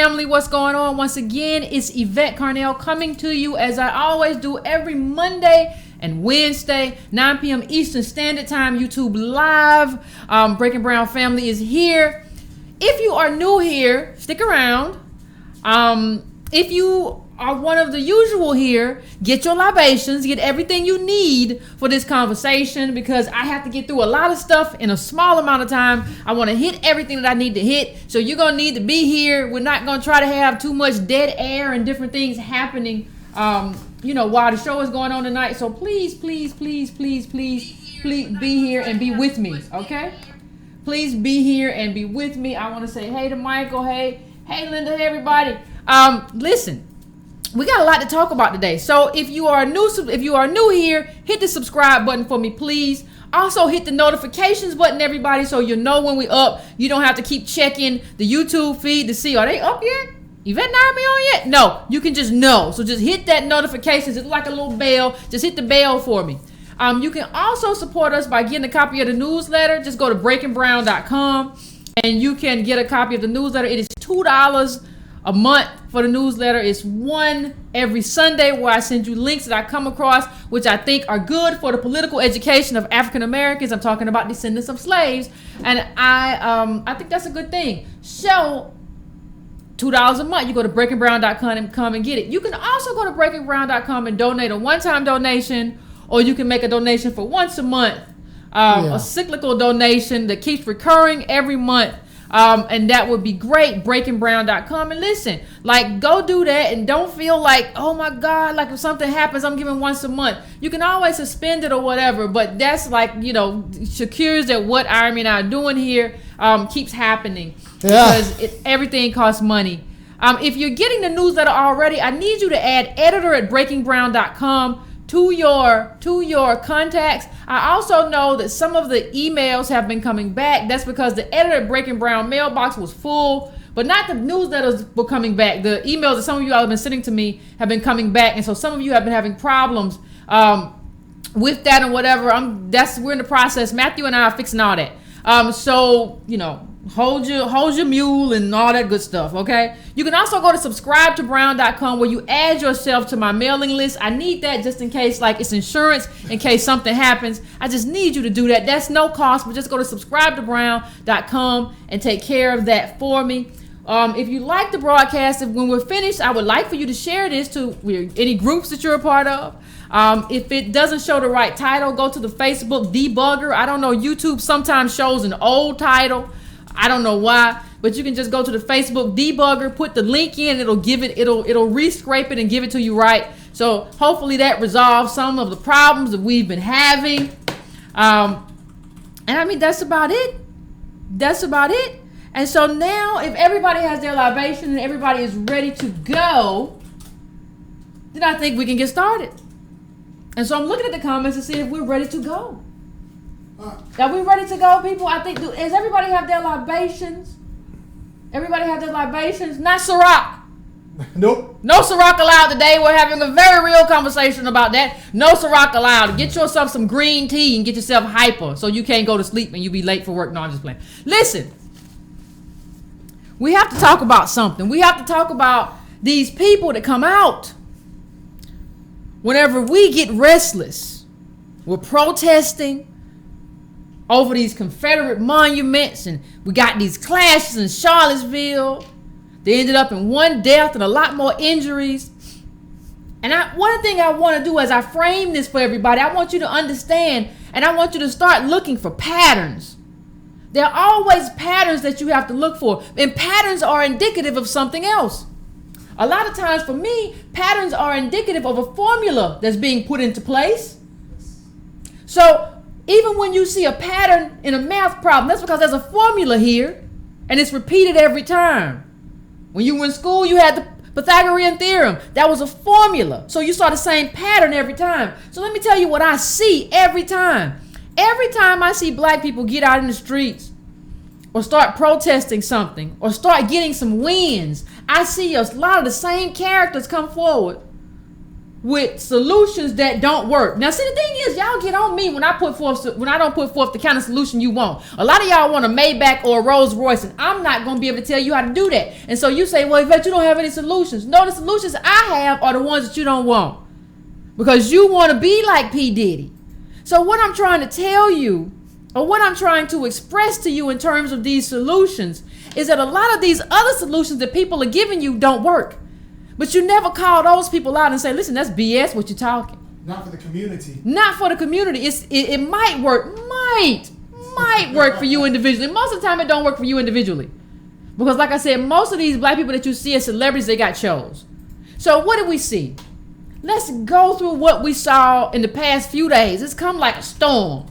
family, what's going on? Once again, it's Yvette Carnell coming to you as I always do every Monday and Wednesday, 9 p.m. Eastern Standard Time, YouTube Live. Breaking Brown family is here. If you are new here, stick around. If you are one of the usual here, get your libations, get everything you need for this conversation, because I have to get through a lot of stuff in a small amount of time. I want to hit everything that I need to hit, so you're going to need to be here. We're not going to try to have too much dead air and different things happening, while the show is going on tonight. So please be here and be with me, okay? Please be here and be with me. I want to say hey to Michael, hey Linda, hey everybody. Listen. We got a lot to talk about today. So if you are new here, hit the subscribe button for me, please. Also hit the notifications button, everybody, so you know when we up. You don't have to keep checking the YouTube feed to see, are they up yet? Yvette not me on yet? No, you can just know. So just hit that notifications. It's like a little bell. Just hit the bell for me. You can also support us by getting a copy of the newsletter. Just go to breakingbrown.com and you can get a copy of the newsletter. It is $2 a month for the newsletter. It's one every Sunday where I send you links that I come across which I think are good for the political education of African Americans. I'm talking about descendants of slaves, and I think that's a good thing. So $2 a month, you go to breakingbrown.com and come and get it. You can also go to breakingbrown.com and donate a one-time donation, or you can make a donation for once a month, a cyclical donation that keeps recurring every month. And that would be great. breakingbrown.com. And listen, go do that, and don't feel like, oh my God, like if something happens, I'm giving once a month. You can always suspend it or whatever, but that's secures that what Irene and I are doing here keeps happening, because everything costs money. If you're getting the newsletter already, I need you to add editor@breakingbrown.com to your contacts. I also know that some of the emails have been coming back. That's because the editor at Breaking Brown mailbox was full, but not the newsletters were coming back. The emails that some of you all have been sending to me have been coming back, and so some of you have been having problems with that and whatever. We're in the process. Matthew and I are fixing all that. Hold your mule and all that good stuff, okay? You can also go to subscribetobrown.com where you add yourself to my mailing list. I need that just in case, it's insurance, in case something happens. I just need you to do that. That's no cost, but just go to subscribetobrown.com and take care of that for me. If you like the broadcast, when we're finished, I would like for you to share this to any groups that you're a part of. If it doesn't show the right title, go to the Facebook debugger. I don't know, YouTube sometimes shows an old title. I don't know why, but you can just go to the Facebook debugger, put the link in, it'll re-scrape it and give it to you right. So hopefully that resolves some of the problems that we've been having. That's about it. And so now, if everybody has their libation and everybody is ready to go, then I think we can get started. And so I'm looking at the comments to see if we're ready to go. Are we ready to go, people? I think, does everybody have their libations? Everybody have their libations? Not Ciroc. Nope. No Ciroc allowed today. We're having a very real conversation about that. No Ciroc allowed. Get yourself some green tea and get yourself hyper so you can't go to sleep and you be late for work. No, I'm just playing. Listen, we have to talk about something. We have to talk about these people that come out whenever we get restless. We're protesting over these Confederate monuments, and we got these clashes in Charlottesville. They ended up in one death and a lot more injuries. And one thing I want to do as I frame this for everybody, I want you to understand, and I want you to start looking for patterns. There are always patterns that you have to look for, and patterns are indicative of something else. A lot of times for me, patterns are indicative of a formula that's being put into place. So even when you see a pattern in a math problem, that's because there's a formula here, and it's repeated every time. When you were in school, you had the Pythagorean theorem. That was a formula. So you saw the same pattern every time. So let me tell you what I see every time. Every time I see black people get out in the streets or start protesting something or start getting some wins, I see a lot of the same characters come forward with solutions that don't work. Now, see, the thing is, y'all get on me when I don't put forth the kind of solution you want. A lot of y'all want a Maybach or a Rolls Royce, and I'm not going to be able to tell you how to do that. And so you say, well, Yvette, you don't have any solutions. No, the solutions I have are the ones that you don't want, because you want to be like P. Diddy. So what I'm trying to tell you, or what I'm trying to express to you in terms of these solutions, is that a lot of these other solutions that people are giving you don't work. But you never call those people out and say, listen, that's BS what you're talking. Not for the community. Not for the community. It might work. Might work for you individually. Most of the time it don't work for you individually. Because like I said, most of these black people that you see as celebrities, they got shows. So what did we see? Let's go through what we saw in the past few days. It's come like a storm.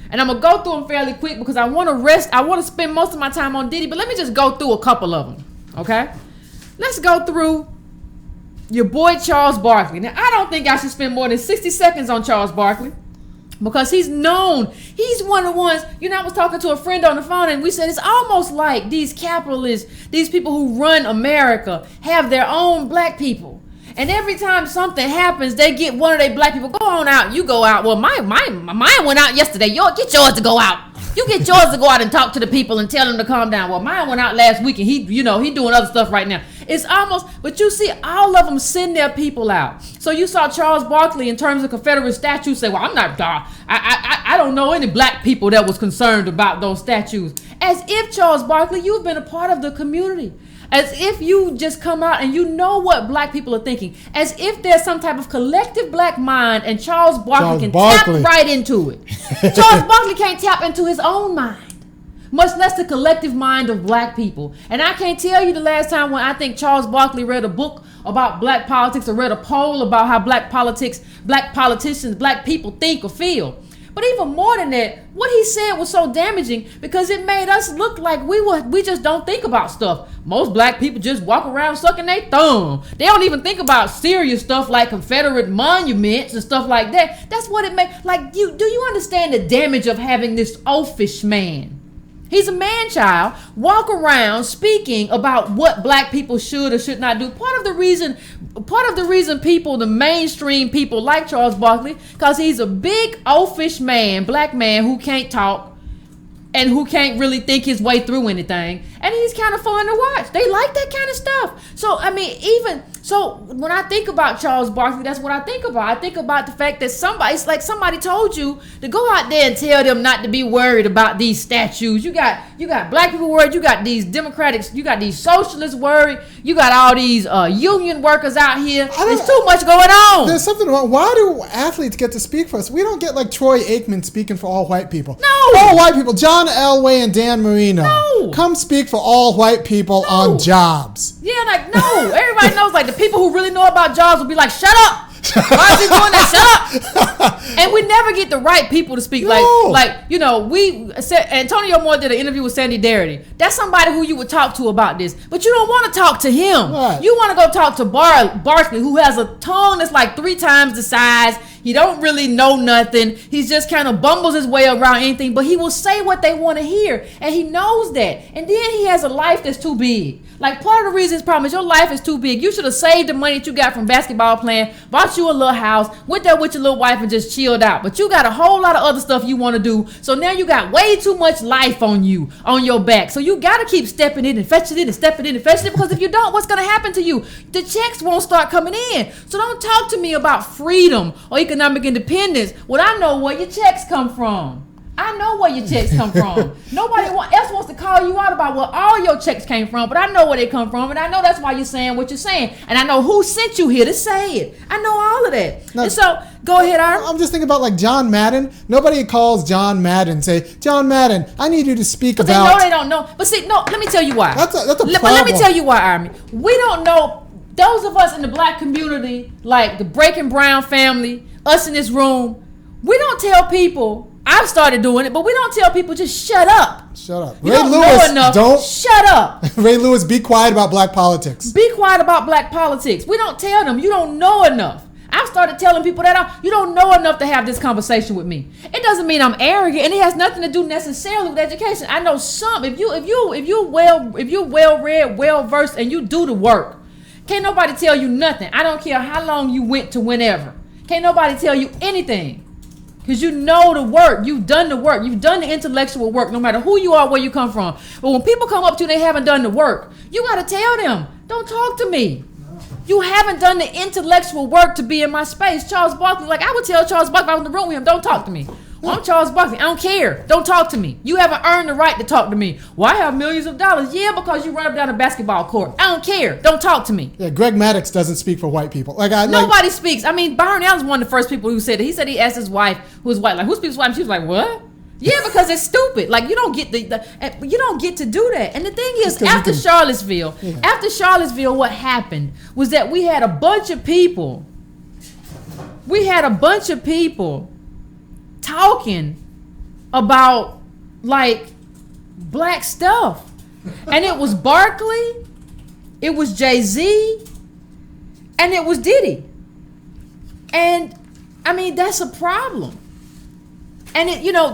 And I'm going to go through them fairly quick because I want to rest. I want to spend most of my time on Diddy, but let me just go through a couple of them. Okay? Let's go through your boy Charles Barkley. Now, I don't think I should spend more than 60 seconds on Charles Barkley because he's known. He's one of the ones, I was talking to a friend on the phone and we said it's almost like these capitalists, these people who run America, have their own black people. And every time something happens, they get one of their black people, go on out, you go out. Well, mine went out yesterday. Get yours to go out. You get yours to go out and talk to the people and tell them to calm down. Well, mine went out last week and he doing other stuff right now. It's almost, but you see all of them send their people out. So you saw Charles Barkley in terms of Confederate statues say, well, I don't know any black people that was concerned about those statues. As if, Charles Barkley, you've been a part of the community. As if you just come out and you know what black people are thinking. As if there's some type of collective black mind and Charles Barkley tap right into it. Charles Barkley can't tap into his own mind, much less the collective mind of black people. And I can't tell you the last time when I think Charles Barkley read a book about black politics or read a poll about how black politicians, black people think or feel. But even more than that, what he said was so damaging because it made us look like we just don't think about stuff. Most black people just walk around sucking their thumb. They don't even think about serious stuff like Confederate monuments and stuff like that. That's what it made. Like, do you understand the damage of having this oafish man? He's a man-child, walk around speaking about what black people should or should not do. Part of the reason people, the mainstream people, like Charles Barkley, because he's a big oafish man, black man who can't talk and who can't really think his way through anything. And he's kind of fun to watch. They like that kind of stuff. So, when I think about Charles Barkley, that's what I think about. I think about the fact that somebody told you to go out there and tell them not to be worried about these statues. You got black people worried. You got these Democrats. You got these socialists worried. You got all these union workers out here. There's too much going on. There's something wrong. Why do athletes get to speak for us? We don't get like Troy Aikman speaking for all white people. No. All white people. John Elway and Dan Marino. No. Come speak for all white people on jobs. Yeah, no. Everybody knows, like, the people who really know about jobs will be like, shut up. Why is he doing that? Shut up. And we never get the right people to speak. No. Antonio Moore did an interview with Sandy Darity. That's somebody who you would talk to about this. But you don't want to talk to him. Right. You want to go talk to Barkley, who has a tongue that's like 3 times the size. He don't really know nothing. He's just kind of bumbles his way around anything, but he will say what they want to hear. And he knows that. And then he has a life that's too big. Like, part of the reason his problem is your life is too big. You should have saved the money that you got from basketball playing, bought you a little house, went there with your little wife and just chilled out. But you got a whole lot of other stuff you want to do. So now you got way too much life on your back. So you got to keep stepping in and fetching it and stepping in and fetching it, because if you don't, what's going to happen to you? The checks won't start coming in. So don't talk to me about freedom or economic independence when I know where your checks come from. I know where your checks come from. Nobody else wants to call you out about where all your checks came from, but I know where they come from, and I know that's why you're saying what you're saying, and I know who sent you here to say it. I know all of that. Now, and so, go ahead, Ira. I'm just thinking about like John Madden. Nobody calls John Madden and say, John Madden, I need you to speak about. They know they don't know. But see, no, let me tell you why. That's a problem. But let me tell you why, Army. We don't know. Those of us in the black community, like the Breaking Brown family, us in this room, we don't tell people. I've started doing it, but we don't tell people just shut up. Shut up. You don't know enough. Don't shut up. Ray Lewis, be quiet about black politics. Be quiet about black politics. We don't tell them you don't know enough. I've started telling people that you don't know enough to have this conversation with me. It doesn't mean I'm arrogant, and it has nothing to do necessarily with education. I know some. If you well read, well versed, and you do the work, Can't nobody tell you nothing. I don't care how long you went to whenever. Can't nobody tell you anything. Because you know the work. You've done the work. You've done the intellectual work, no matter who you are, where you come from. But when people come up to you, they haven't done the work. You got to tell them, don't talk to me. You haven't done the intellectual work to be in my space. Charles Barkley, like I would tell Charles Barkley if I was in the room with him, don't talk to me. Well, I'm Charles Barkley. I don't care. Don't talk to me. You haven't earned the right to talk to me. Well, I have millions of dollars. Yeah, because you run up down a basketball court. I don't care. Don't talk to me. Yeah, Greg Maddox doesn't speak for white people. Nobody speaks. I mean, Byron Allen's one of the first people who said it. He said he asked his wife, who was white, like, who speaks white? And she was like, what? Yeah, because it's stupid. Like you don't get you don't get to do that. And the thing is, after Charlottesville, what happened was that we had a bunch of people. Talking about like black stuff, and it was Barkley, it was Jay-Z, and it was Diddy. And I mean, that's a problem. And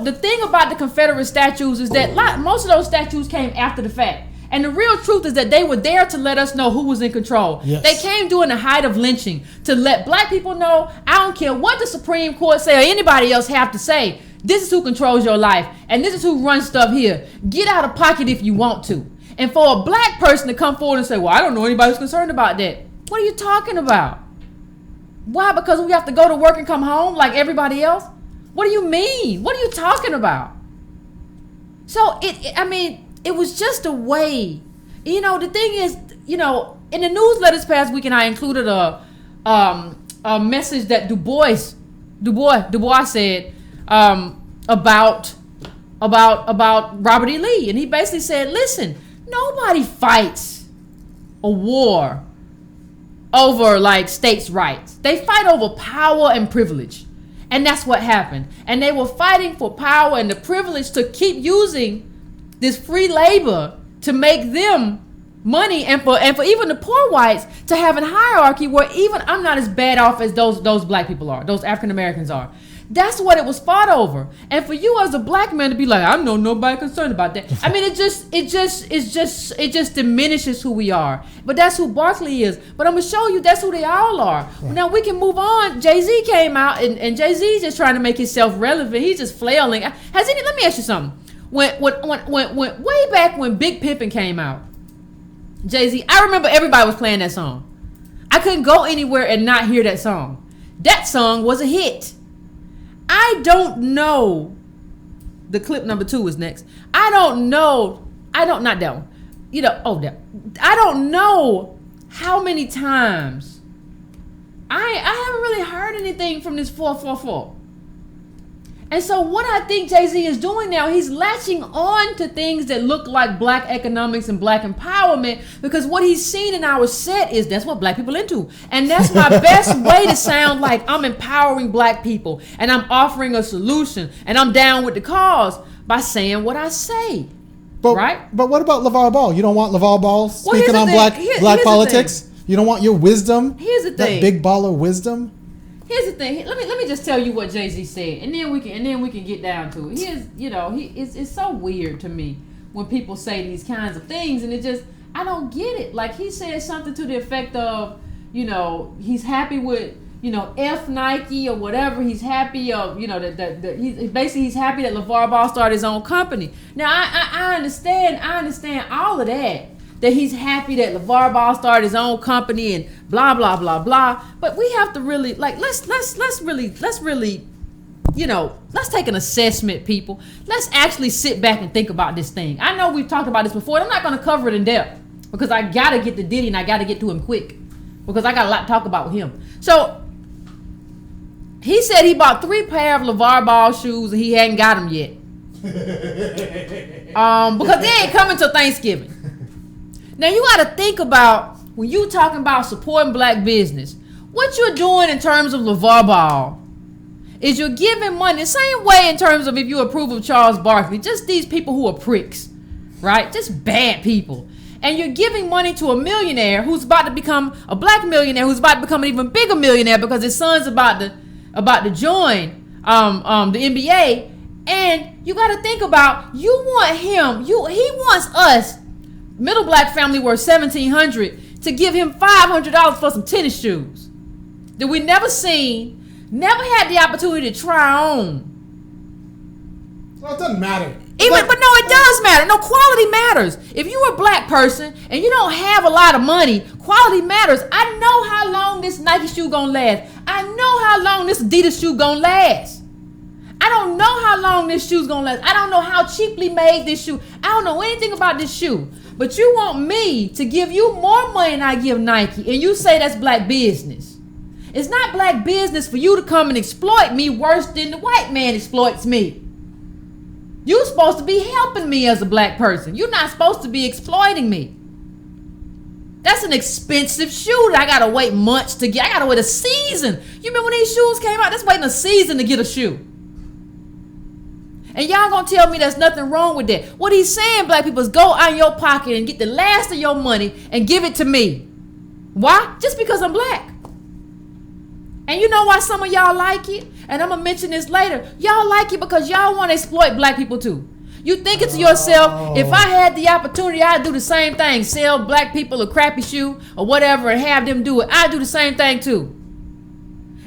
the thing about the Confederate statues is that most of those statues came after the fact. And the real truth is that they were there to let us know who was in control. Yes. They came during the height of lynching to let black people know, I don't care what the Supreme Court say or anybody else have to say. This is who controls your life. And this is who runs stuff here. Get out of pocket if you want to. And for a black person to come forward and say, well, I don't know anybody who's concerned about that. What are you talking about? Why? Because we have to go to work and come home like everybody else? What do you mean? What are you talking about? So it was just a way. The thing is, in the newsletter this past weekend, I included a message that Du Bois said about Robert E. Lee, and he basically said, listen, nobody fights a war over like states' rights. They fight over power and privilege. And that's what happened. And they were fighting for power and the privilege to keep using this free labor to make them money, and for even the poor whites to have a hierarchy where even I'm not as bad off as those black people are, those African Americans are. That's what it was fought over. And for you as a black man to be like, I know nobody concerned about that. I mean, it just diminishes who we are. But that's who Barkley is. But I'm gonna show you that's who they all are. Right. Now we can move on. Jay-Z came out and Jay-Z just trying to make himself relevant. He's just flailing. Let me ask you something. When way back when Big Pimpin' came out, Jay-Z, I remember everybody was playing that song. I couldn't go anywhere and not hear that song. That song was a hit. I don't know. The clip number 2 is next. I don't know how many times I haven't really heard anything from this 444. And so what I think Jay-Z is doing now, he's latching on to things that look like black economics and black empowerment, because what he's seen in our set is that's what black people into. And that's my best way to sound like I'm empowering black people and I'm offering a solution and I'm down with the cause by saying what I say. Right? But what about LeVar Ball? You don't want LeVar Ball speaking on black politics? You don't want your wisdom? Here's the thing. That big baller wisdom? Here's the thing. Let me just tell you what Jay-Z said, and then we can get down to it. It's so weird to me when people say these kinds of things, and I don't get it. Like he said something to the effect of, he's happy with, F Nike or whatever. He's happy of, he's happy that LeVar Ball started his own company. Now I understand all of that. That he's happy that LeVar Ball started his own company and blah blah blah blah. But we have to really let's take an assessment, people. Let's actually sit back and think about this thing. I know we've talked about this before, and I'm not going to cover it in depth because I gotta get to Diddy and I gotta get to him quick because I got a lot to talk about with him. So he said he bought 3 pair of LeVar Ball shoes and he hadn't got them yet. Because they ain't coming till Thanksgiving. Now you got to think about when you talking about supporting black business, what you're doing in terms of LeVar Ball is you're giving money the same way in terms of if you approve of Charles Barkley, just these people who are pricks, right? Just bad people. And you're giving money to a millionaire who's about to become a black millionaire who's about to become an even bigger millionaire because his son's about to join the NBA. And you got to think about he wants us, middle black family worth $1,700, to give him $500 for some tennis shoes that we never seen, never had the opportunity to try on. Well, it doesn't matter. But no, it does matter. No, quality matters. If you're a black person and you don't have a lot of money, quality matters. I know how long this Nike shoe gonna last. I know how long this Adidas shoe gonna last. I don't know how long this shoe's gonna last. I don't know how cheaply made this shoe. I don't know anything about this shoe. But you want me to give you more money than I give Nike, and you say that's black business. It's not black business for you to come and exploit me worse than the white man exploits me. You're supposed to be helping me as a black person. You're not supposed to be exploiting me. That's an expensive shoe that I gotta wait months to get. I gotta wait a season. You remember when these shoes came out? That's waiting a season to get a shoe. And y'all gonna tell me there's nothing wrong with that. What he's saying, black people, is go out in your pocket and get the last of your money and give it to me. Why? Just because I'm black. And you know why some of y'all like it? And I'm going to mention this later. Y'all like it because y'all want to exploit black people too. You thinking to yourself, if I had the opportunity, I'd do the same thing. Sell black people a crappy shoe or whatever and have them do it. I'd do the same thing too.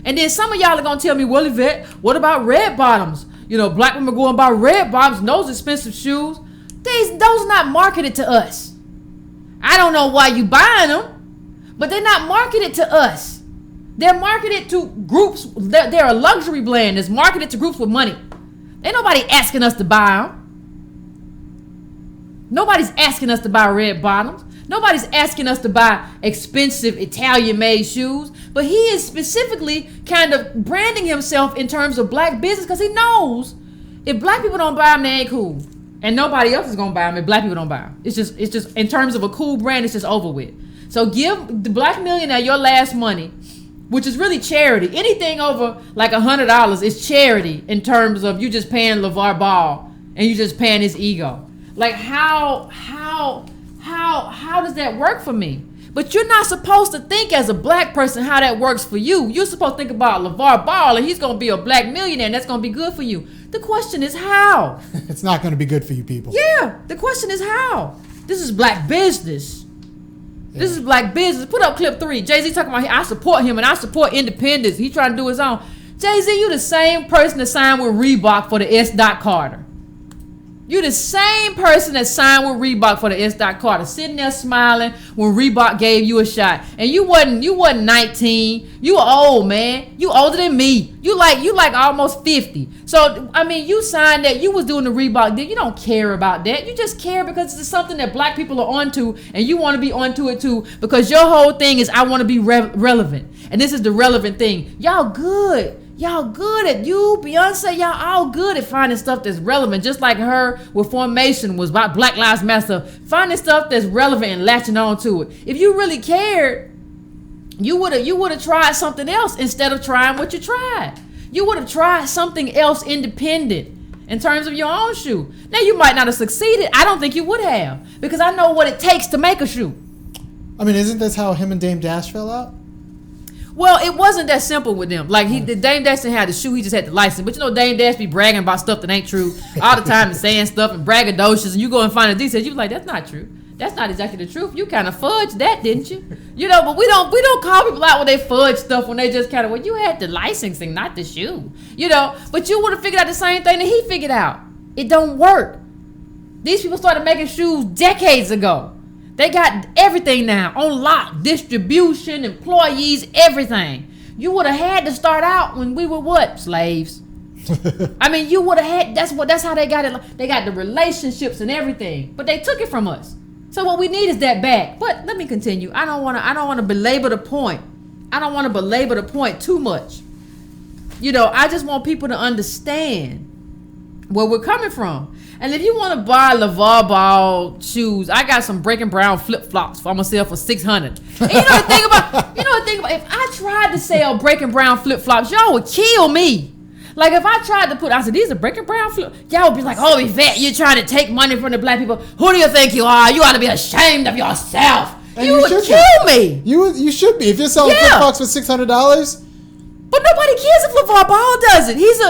And then some of y'all are going to tell me, well, Yvette, what about red bottoms? You know, black women going buy red bottoms and those expensive shoes. Those are not marketed to us. I don't know why you buying them, but they're not marketed to us. They're marketed to groups. They're a luxury brand that's marketed to groups with money. Ain't nobody asking us to buy them. Nobody's asking us to buy red bottoms. Nobody's asking us to buy expensive Italian-made shoes. But he is specifically kind of branding himself in terms of black business because he knows if black people don't buy them, they ain't cool. And nobody else is going to buy them if black people don't buy them. It's just in terms of a cool brand, it's just over with. So give the black millionaire your last money, which is really charity. Anything over like $100 is charity in terms of you just paying LeVar Ball and you just paying his ego. Like how does that work for me? But you're not supposed to think as a black person how that works for you. You're supposed to think about LeVar Ball and he's going to be a black millionaire and that's going to be good for you. The question is how? It's not going to be good for you people. Yeah, the question is how? This is black business. This is black business. Put up clip 3. Jay-Z talking about, I support him and I support independence. He trying to do his own. Jay-Z, you the same person that signed with Reebok for the S. Carter. You the same person that signed with Reebok for the S. Carter, sitting there smiling when Reebok gave you a shot. And you wasn't 19. You were old, man. You older than me. You like almost 50. So, I mean, you signed that. You was doing the Reebok deal. You don't care about that. You just care because it's something that black people are onto and you want to be onto it too because your whole thing is I want to be relevant. And this is the relevant thing. Y'all good. Y'all good at you, Beyonce, y'all all good at finding stuff that's relevant, just like her with Formation was about Black Lives Matter, finding stuff that's relevant and latching on to it. If you really cared, you would have tried something else instead of trying what you tried. You would have tried something else independent in terms of your own shoe. Now, you might not have succeeded. I don't think you would have because I know what it takes to make a shoe. I mean, isn't this how him and Dame Dash fell out? Well, it wasn't that simple with them. Like Dame Dash didn't have the shoe; he just had the license. But you know, Dame Dash be bragging about stuff that ain't true all the time and saying stuff and braggadocious. And you go and find a detail, you be like, "That's not true. That's not exactly the truth. You kind of fudged that, didn't you?" You know, but we don't call people out when they fudge stuff when they just kind of, well, you had the licensing, not the shoe. You know, but you would have figured out the same thing that he figured out. It don't work. These people started making shoes decades ago. They got everything now on lock, distribution, employees, everything. You would have had to start out when we were what? Slaves. I mean, you would have had, that's how they got it. They got the relationships and everything, but they took it from us. So what we need is that back. But let me continue. I don't want to belabor the point. I don't want to belabor the point too much. You know, I just want people to understand where we're coming from. And if you want to buy LeVar Ball shoes, I got some Breaking Brown flip-flops for myself for $600. And you know the thing about, if I tried to sell Breaking Brown flip-flops, y'all would kill me. Like if I tried to I said, these are Breaking Brown flip, y'all would be like, oh, Yvette, you're trying to take money from the black people. Who do you think you are? You ought to be ashamed of yourself. And you would kill me. You should be. If you're selling flip-flops for $600. But nobody cares if LeVar Ball does it. He's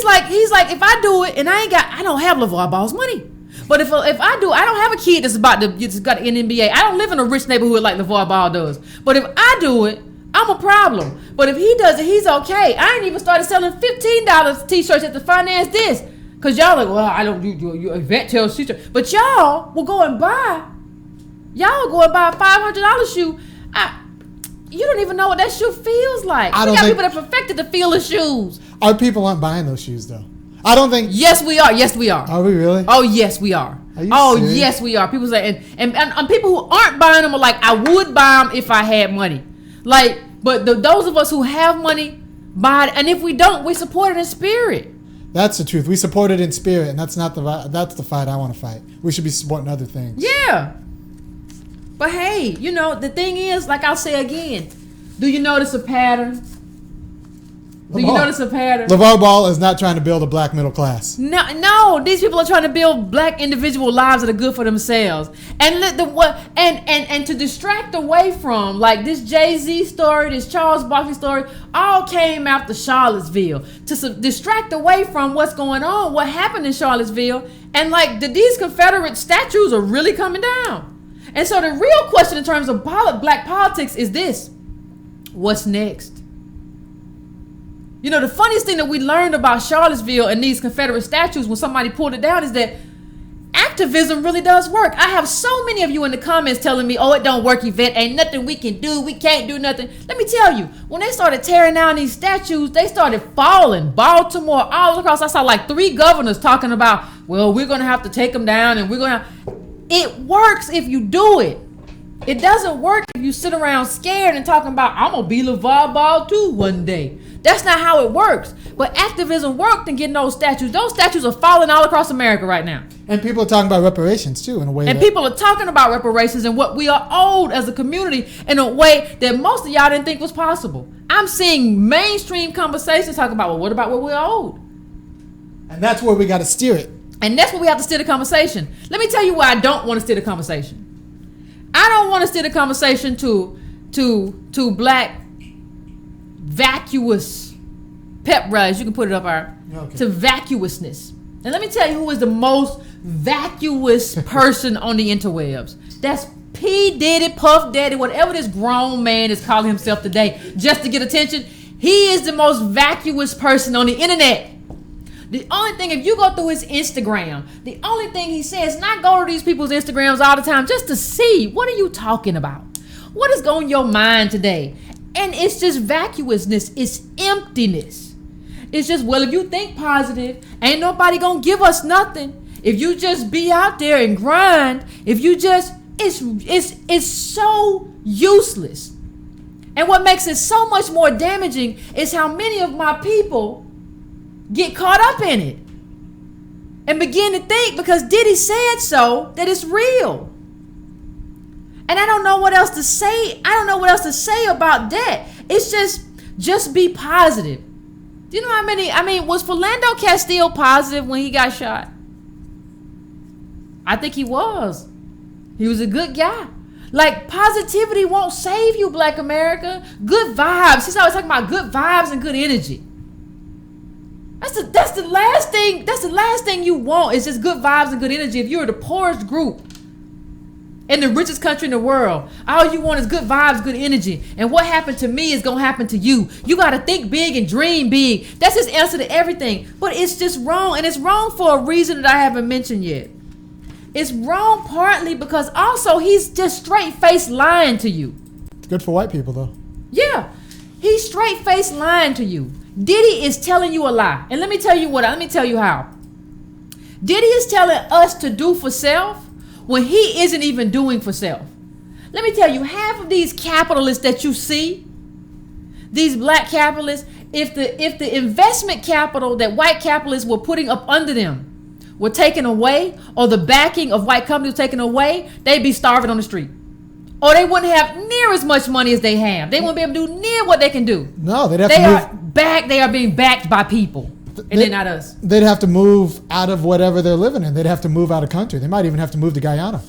like, if I do it and I don't have LeVar Ball's money. But if I do, I don't have a kid that's got an NBA. I don't live in a rich neighborhood like LeVar Ball does. But if I do it, I'm a problem. But if he does it, he's okay. I ain't even started selling $15 t-shirts at the finance this. Because y'all like, well, I don't do you Yvette tells t-shirt. But y'all will go and buy. Y'all go and buy a $500 shoe. You don't even know what that shoe feels like. We got people that perfected the feel of shoes. Our people aren't buying those shoes though. I don't think. Yes, we are. Yes, we are. Are we really? Oh, yes, we are. Serious? Yes, we are. People say, and people who aren't buying them are like, I would buy them if I had money. Like, but those of us who have money buy it, and if we don't, we support it in spirit. That's the truth. We support it in spirit, and that's the fight I want to fight. We should be supporting other things. Yeah. But hey, the thing is, like I'll say again, do you notice a pattern? Do you notice a pattern? LeVar Ball is not trying to build a black middle class. No, these people are trying to build black individual lives that are good for themselves, and to distract away from, like, this Jay-Z story, this Charles Barkley story, all came after Charlottesville to distract away from what's going on, what happened in Charlottesville, and like these Confederate statues are really coming down. And so the real question in terms of black politics is this: what's next? The funniest thing that we learned about Charlottesville and these Confederate statues when somebody pulled it down is that activism really does work. I have so many of you in the comments telling me, oh, it don't work, Yvette. Ain't nothing we can do. We can't do nothing. Let me tell you, when they started tearing down these statues, they started falling. Baltimore, all across. I saw like 3 governors talking about, well, we're going to have to take them down and we're going to... It works if you do it. It doesn't work if you sit around scared and talking about, I'm going to be LeVar Ball too one day. That's not how it works. But activism worked in getting those statues. Those statues are falling all across America right now. And people are talking about reparations too in a way. And people are talking about reparations and what we are owed as a community in a way that most of y'all didn't think was possible. I'm seeing mainstream conversations talking about, well, what about what we're owed? And that's where we got to steer it. And that's where we have to steer the conversation. Let me tell you why I don't want to steer the conversation. I don't want to steer the conversation to black vacuous pep rise. You can put it up to vacuousness. And let me tell you who is the most vacuous person on the interwebs. That's P. Diddy, Puff Daddy, whatever this grown man is calling himself today, just to get attention. He is the most vacuous person on the internet. The only thing, if you go through his Instagram, the only thing he says, and I go to these people's Instagrams all the time just to see, what are you talking about? What is going on your mind today? And it's just vacuousness. It's emptiness. It's just, well, if you think positive, ain't nobody gonna give us nothing. If you just be out there and grind, if you just, it's so useless. And what makes it so much more damaging is how many of my people get caught up in it and begin to think, because Diddy said so, that it's real. And I don't know what else to say. I don't know what else to say about that. It's just be positive. Do you know how many, was Philando Castile positive when he got shot? I think he was. He was a good guy. Like, positivity won't save you, Black America. Good vibes. He's always talking about good vibes and good energy. That's the last thing. That's the last thing you want, is just good vibes and good energy. If you're the poorest group in the richest country in the world, all you want is good vibes, good energy. And what happened to me is gonna happen to you. You gotta think big and dream big. That's his answer to everything. But it's just wrong, and it's wrong for a reason that I haven't mentioned yet. It's wrong partly because also he's just straight-faced lying to you. It's good for white people though. Yeah, he's straight-faced lying to you. Diddy is telling you a lie. And let me tell you how. Diddy is telling us to do for self when he isn't even doing for self. Let me tell you, half of these capitalists that you see, these black capitalists, if the investment capital that white capitalists were putting up under them were taken away, or the backing of white companies were taken away, they'd be starving on the street. Or they wouldn't have near as much money as they have. They wouldn't be able to do near what they can do. No, they'd have to move. They are being backed by people, and they're not us. They'd have to move out of whatever they're living in. They'd have to move out of country. They might even have to move to Guyana.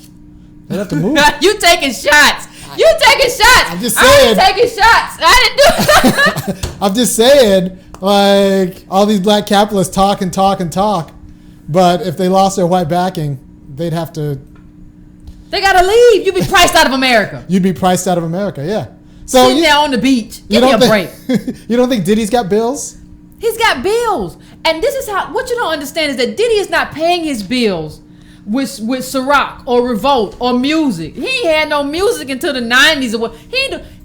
They'd have to move. You taking shots. You taking shots. I'm just saying. I'm taking shots. I didn't do it. I'm just saying, like, all these black capitalists talk and talk and talk. But if they lost their white backing, they'd have to. They gotta leave. You'd be priced out of America. You'd be priced out of America, yeah. So sitting there on the beach. Give me a break. You don't think Diddy's got bills? He's got bills, and this is how. What you don't understand is that Diddy is not paying his bills with Ciroc or Revolt or music. He ain't had no music until the 90s or what.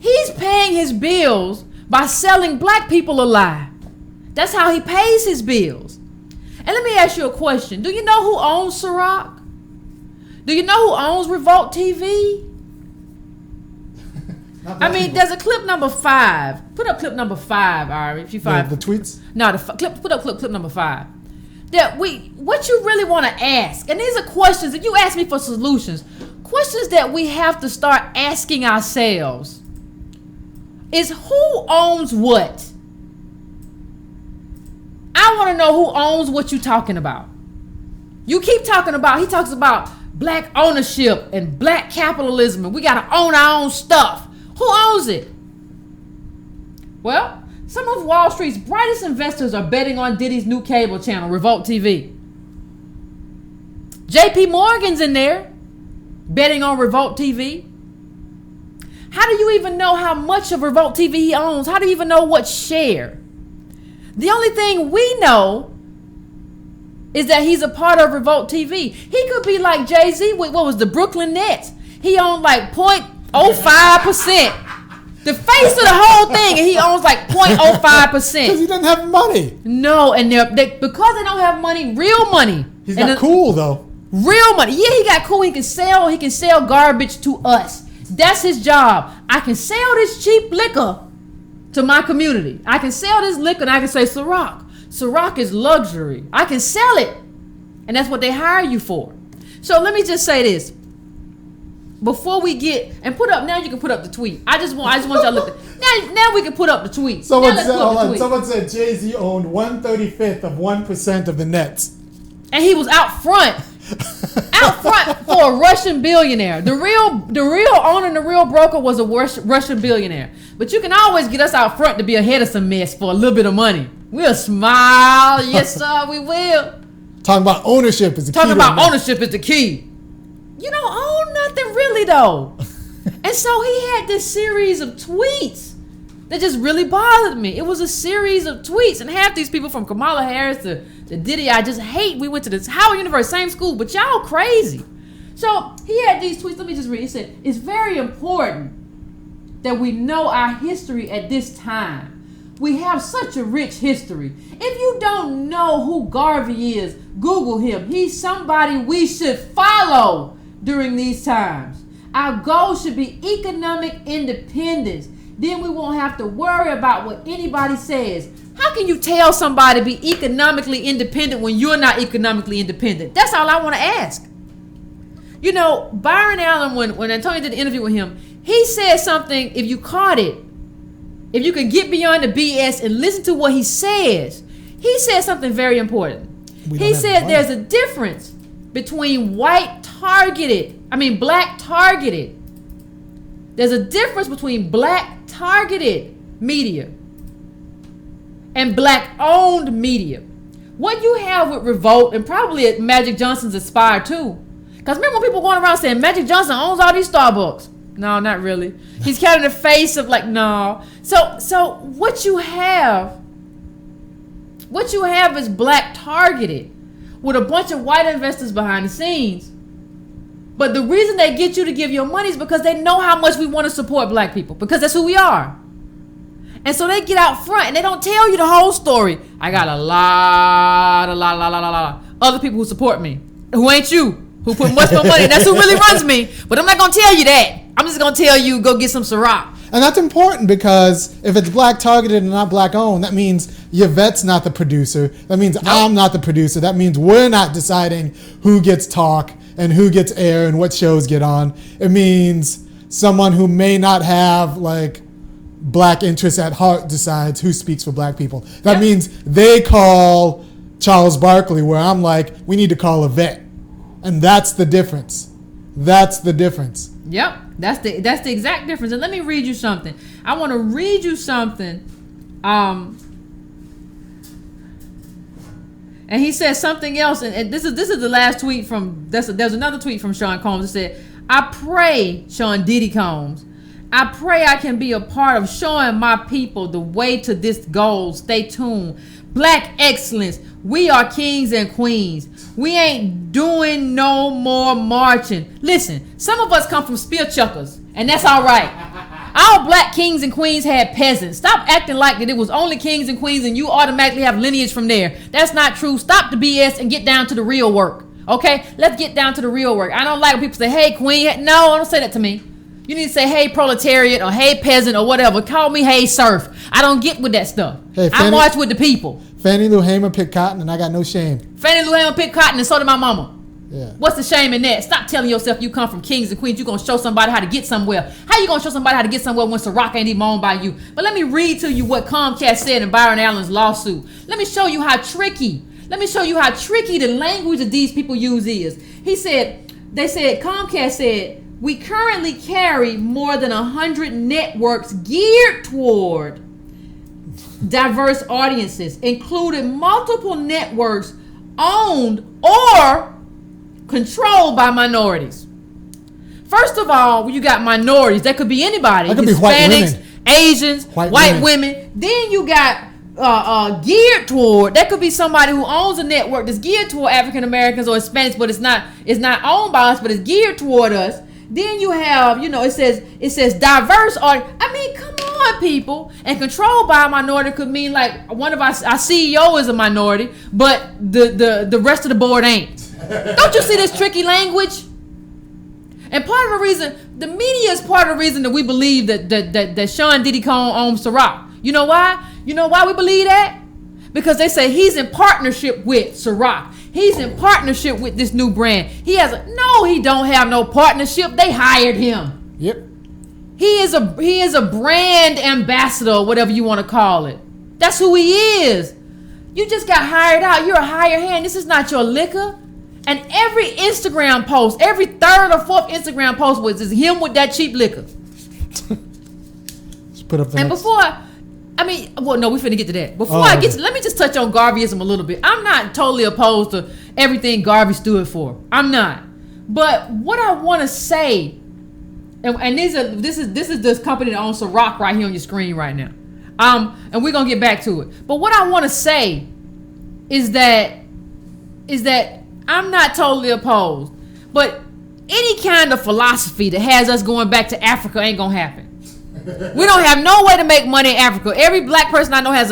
He's paying his bills by selling black people alive. That's how he pays his bills. And let me ask you a question. Do you know who owns Ciroc? Do you know who owns Revolt TV? I mean, there's a clip number 5. Put up clip number 5, Ari, if you find the tweets. No, put up clip number 5. What you really want to ask, and these are questions that you ask me for solutions. Questions that we have to start asking ourselves is who owns what? I want to know who owns what you're talking about. You keep talking about, he talks about black ownership and black capitalism, and we got to own our own stuff. Who owns it? Well, some of Wall Street's brightest investors are betting on Diddy's new cable channel, Revolt TV. JP Morgan's in there, betting on Revolt TV. How do you even know how much of Revolt TV he owns? How do you even know what share? The only thing we know is that he's a part of Revolt TV. He could be like Jay-Z with, what was the Brooklyn Nets? He owned like 0.05%. The face of the whole thing, and he owns like 0.05%. Because he doesn't have money. No, and because they don't have money, real money. He's got cool though. Real money. Yeah, he got cool. He can sell garbage to us. That's his job. I can sell this cheap liquor to my community. I can sell this liquor and I can say Ciroc. Ciroc is luxury. I can sell it. And that's what they hire you for. So let me just say this. Before we get and put up, now you can put up the tweet. I just want y'all to look at now we can put up the tweet. Someone said Jay-Z owned 1/35 of 1% of the Nets. And he was out front for a Russian billionaire. The real owner and the real broker was a Russian billionaire. But you can always get us out front to be ahead of some mess for a little bit of money. We'll smile. Yes, sir, we will. Talking about ownership is the key. Talking about ownership is the key. You don't own nothing really, though. And so he had this series of tweets that just really bothered me. It was a series of tweets, and half these people from Kamala Harris to Diddy, I just hate. We went to this Howard University, same school, but y'all crazy. So he had these tweets. Let me just read. He said, it's very important that we know our history at this time. We have such a rich history. If you don't know who Garvey is, Google him. He's somebody we should follow during these times. Our goal should be economic independence. Then we won't have to worry about what anybody says. How can you tell somebody to be economically independent when you're not economically independent? That's all I want to ask. You know, Byron Allen, when Antonio did the interview with him, he said something, if you caught it, if you can get beyond the BS and listen to what he says, he said something very important. He said there's a difference between black targeted. There's a difference between black targeted media and black owned media. What you have with Revolt, and probably at Magic Johnson's Aspire too. Because remember when people going around saying Magic Johnson owns all these Starbucks? No, not really. He's kind of the face of like, no. So what you have is black targeted with a bunch of white investors behind the scenes. But the reason they get you to give your money is because they know how much we want to support black people, because that's who we are. And so they get out front and they don't tell you the whole story. I got a lot other people who support me, who ain't you, who put much more money. That's who really runs me. But I'm not going to tell you that. I'm just going to tell you, go get some Ciroc. And that's important, because if it's black targeted and not black owned, that means Yvette's not the producer. That means I'm not the producer. That means we're not deciding who gets talk and who gets air and what shows get on. It means someone who may not have like black interests at heart decides who speaks for black people. That means they call Charles Barkley, where I'm like, we need to call Yvette. And that's the difference. That's the difference. Yep, that's the exact difference. And let me read you something. I want to read you something. And And he said something else, and this is the last tweet from, there's another tweet from Sean Combs that said, I pray, Sean Diddy Combs, I pray I can be a part of showing my people the way to this goal. Stay tuned. Black excellence. We are kings and queens. We ain't doing no more marching. Listen, some of us come from spear chuckers, and that's all right. Our black kings and queens had peasants. Stop acting like that it was only kings and queens and you automatically have lineage from there. That's not true. Stop the BS and get down to the real work. Okay? Let's get down to the real work. I don't like when people say, hey, queen. No, don't say that to me. You need to say, hey, proletariat, or hey, peasant, or whatever. Call me, hey, serf. I don't get with that stuff. Hey, I march with the people. Fannie Lou Hamer picked cotton, and I got no shame. Fannie Lou Hamer picked cotton, and so did my mama. Yeah. What's the shame in that? Stop telling yourself you come from kings and queens. You're going to show somebody how to get somewhere. How you going to show somebody how to get somewhere when Ciroc ain't even owned by you? But let me read to you what Comcast said in Byron Allen's lawsuit. Let me show you how tricky. Let me show you how tricky the language that these people use is. Comcast said, we currently carry more than 100 networks geared toward diverse audiences, including multiple networks owned or controlled by minorities. First of all, you got minorities. That could be anybody. That could be white women. Asians, white women. Then you got geared toward. That could be somebody who owns a network that's geared toward African Americans or Hispanics, but it's not owned by us, but it's geared toward us. Then you have, it says diverse audience. I mean, come on, people. And controlled by a minority could mean like one of our CEO is a minority, but the rest of the board ain't. Don't you see this tricky language? And part of the reason, the media is part of the reason that we believe that Sean Diddy Combs owns Ciroc. You know why? You know why we believe that? Because they say he's in partnership with Ciroc. He's in partnership with this new brand. He don't have no partnership. They hired him. Yep. He is a brand ambassador, whatever you want to call it. That's who he is. You just got hired out. You're a hired hand. This is not your liquor. And every Instagram post, every third or fourth Instagram post was him with that cheap liquor. Just put up the and next. We finna get to that. Let me just touch on Garveyism a little bit. I'm not totally opposed to everything Garvey stood for. I'm not. But what I want to say, and this is this company that owns Ciroc right here on your screen right now. And we're gonna get back to it. But what I want to say is that I'm not totally opposed, but any kind of philosophy that has us going back to Africa ain't gonna happen. We don't have no way to make money in Africa. Every black person I know is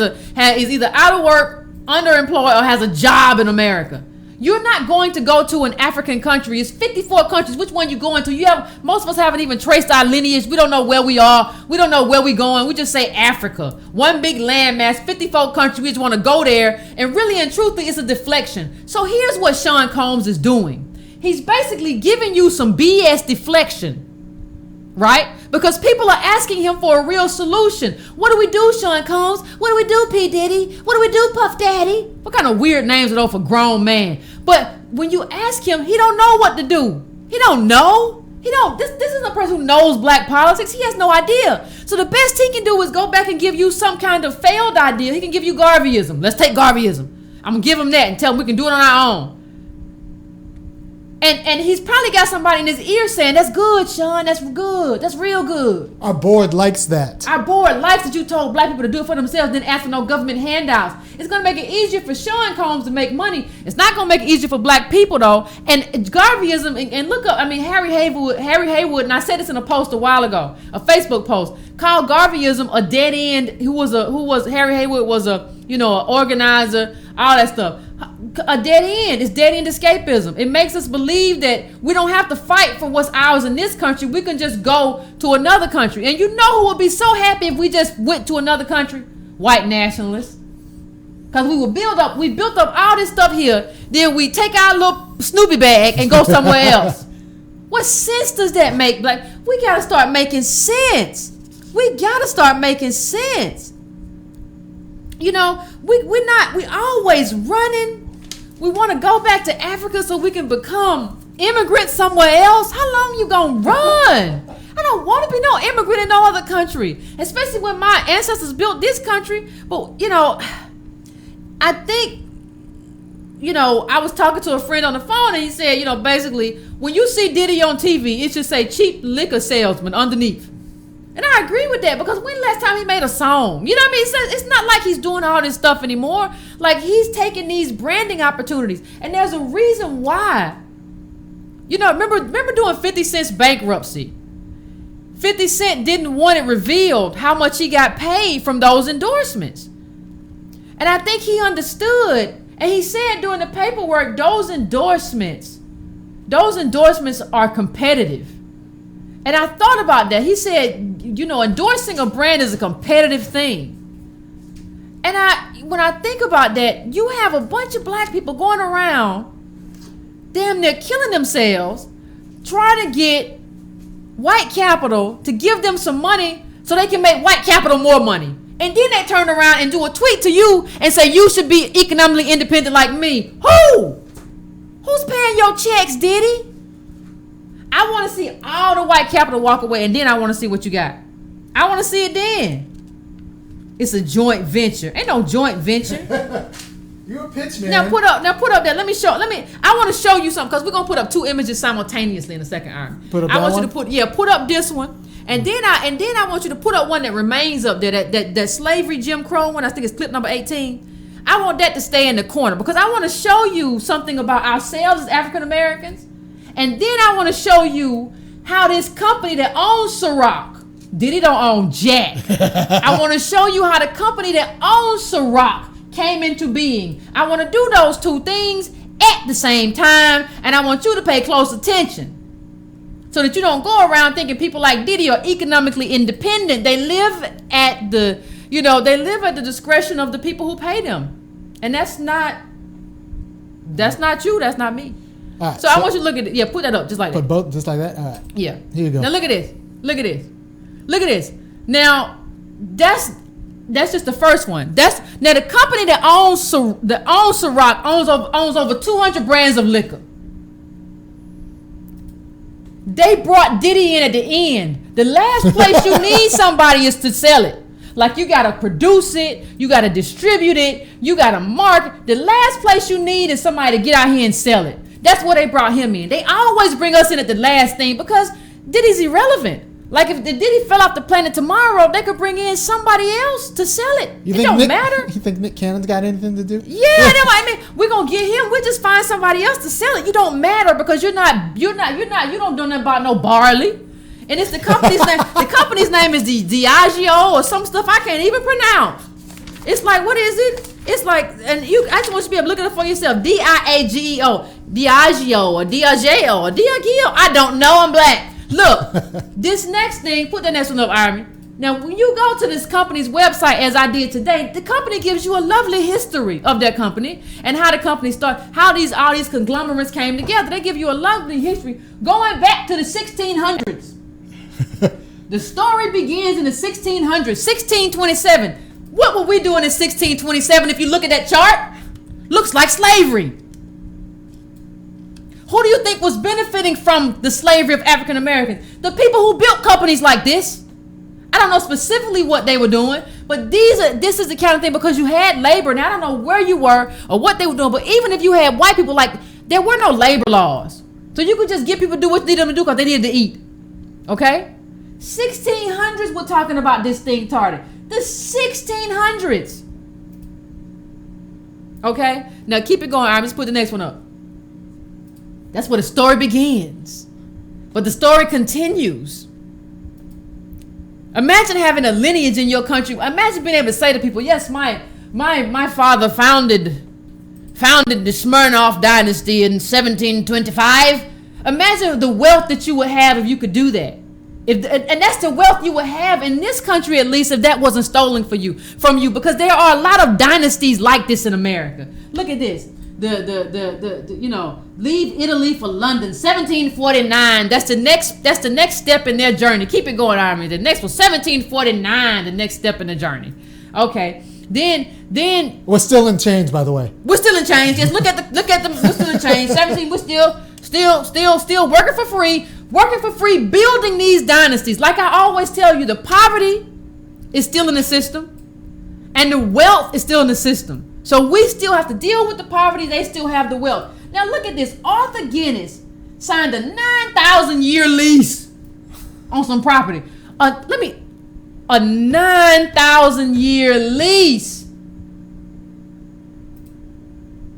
either out of work, underemployed, or has a job in America. You're not going to go to an African country. It's 54 countries. Which one you going to? Most of us haven't even traced our lineage. We don't know where we are. We don't know where we're going. We just say Africa. One big landmass, 54 countries. We just want to go there. And really and truthfully, it's a deflection. So here's what Sean Combs is doing. He's basically giving you some BS deflection. Right? Because people are asking him for a real solution. What do we do, Sean Combs? What do we do, P. Diddy? What do we do, Puff Daddy? What kind of weird names are those for grown man? But when you ask him, he don't know what to do. He don't know. This isn't a person who knows black politics. He has no idea. So the best he can do is go back and give you some kind of failed idea. He can give you Garveyism. Let's take Garveyism. I'm going to give him that and tell him we can do it on our own. And he's probably got somebody in his ear saying, that's good, Sean. That's good. That's real good. Our board likes that. Our board likes that you told black people to do it for themselves, didn't ask for no government handouts. It's going to make it easier for Sean Combs to make money. It's not going to make it easier for black people, though. And Garveyism, and look up, Harry Haywood, and I said this in a post a while ago, a Facebook post, called Garveyism a dead end. Harry Haywood was an organizer, all that stuff. A dead end. It's dead end escapism. It makes us believe that we don't have to fight for what's ours in this country. We can just go to another country. And you know who would be so happy if we just went to another country? White nationalists. Because we built up all this stuff here. Then we take our little Snoopy bag and go somewhere else. What sense does that make? Like, we got to start making sense. We we always running. We want to go back to Africa so we can become immigrants somewhere else. How long you gonna run? I don't want to be no immigrant in no other country, especially when my ancestors built this country. But I think I was talking to a friend on the phone, and he said, basically, when you see Diddy on TV, it should say cheap liquor salesman underneath. And I agree with that, because when last time he made a song? You know what I mean? It's not like he's doing all this stuff anymore. Like, he's taking these branding opportunities. And there's a reason why. Remember doing 50 Cent's bankruptcy? 50 Cent didn't want it revealed how much he got paid from those endorsements. And I think he understood. And he said during the paperwork, those endorsements are competitive. And I thought about that. He said, endorsing a brand is a competitive thing. And when I think about that, you have a bunch of black people going around, damn near killing themselves, trying to get white capital to give them some money so they can make white capital more money. And then they turn around and do a tweet to you and say, you should be economically independent like me. Who's paying your checks, Diddy? I want to see all the white capital walk away, and then I want to see what you got. I want to see it then. It's a joint venture. Ain't no joint venture. You're a pitch man. Now put up that. I want to show you something, because we're gonna put up two images simultaneously in a second, Iron. I want you to put up this one, and then I want you to put up one that remains up there, that slavery Jim Crow one. I think it's clip number 18. I want that to stay in the corner, because I want to show you something about ourselves as African Americans. And then I want to show you how this company that owns Ciroc, Diddy don't own Jack. I want to show you how the company that owns Ciroc came into being. I want to do those two things at the same time, and I want you to pay close attention, so that you don't go around thinking people like Diddy are economically independent. They live at the discretion of the people who pay them, and that's not you. That's not me. Right, so I want you to look at it. Yeah, put that up just like that. Put both just like that? All right. Yeah. Here you go. Now look at this. Look at this. Now, that's just the first one. Now the company that owns Ciroc owns over 200 brands of liquor. They brought Diddy in at the end. The last place you need somebody is to sell it. Like, you gotta produce it, you gotta distribute it, you gotta market. The last place you need is somebody to get out here and sell it. That's where they brought him in. They always bring us in at the last thing, because Diddy's irrelevant. Like, if Diddy fell off the planet tomorrow, they could bring in somebody else to sell it. It don't matter. You think Nick Cannon's got anything to do? Yeah, that's what I mean. We're gonna get him. We just find somebody else to sell it. You don't matter, because you don't do nothing about no barley. And it's the company's name. The company's name is Diageo or some stuff I can't even pronounce. It's like, what is it? It's like, I just want you to be able to look at it for yourself. Diageo, Diageo, or Diageo, or Diageo. I don't know. I'm black. Look, this next thing. Put the next one up, Army. Now, when you go to this company's website, as I did today, the company gives you a lovely history of their company and how the company started, how all these conglomerates came together. They give you a lovely history going back to the 1600s. The story begins in the 1600s, 1627. What were we doing in 1627? If you look at that chart, looks like slavery. Who do you think was benefiting from the slavery of African Americans? The people who built companies like this. I don't know specifically what they were doing, but this is the kind of thing, because you had labor. Now, I don't know where you were or what they were doing, but even if you had white people, like, there were no labor laws. So you could just get people to do what they needed them to do because they needed to eat. Okay? 1600s, we're talking about this thing started. The 1600s. Okay? Now keep it going. I'll just put the next one up. That's where the story begins. But the story continues. Imagine having a lineage in your country. Imagine being able to say to people, yes, my father founded the Smirnoff dynasty in 1725. Imagine the wealth that you would have if you could do that. And that's the wealth you would have in this country, at least, if that wasn't stolen from you, because there are a lot of dynasties like this in America. Look at this. Leave Italy for London, 1749. That's the next step in their journey. Keep it going, Army. The next was 1749. The next step in the journey. Okay. Then we're still in change, by the way. We're still in change. Yes. Look at them. We're still in change. 17. We're still working for free. Working for free, building these dynasties. Like I always tell you, the poverty is still in the system, and the wealth is still in the system. So we still have to deal with the poverty. They still have the wealth. Now look at this. Arthur Guinness signed a 9,000-year lease on some property. A 9,000-year lease.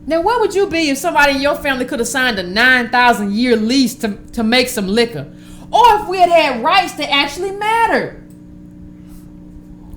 Now, where would you be if somebody in your family could have signed a 9,000-year lease to make some liquor? Or if we had rights that actually mattered?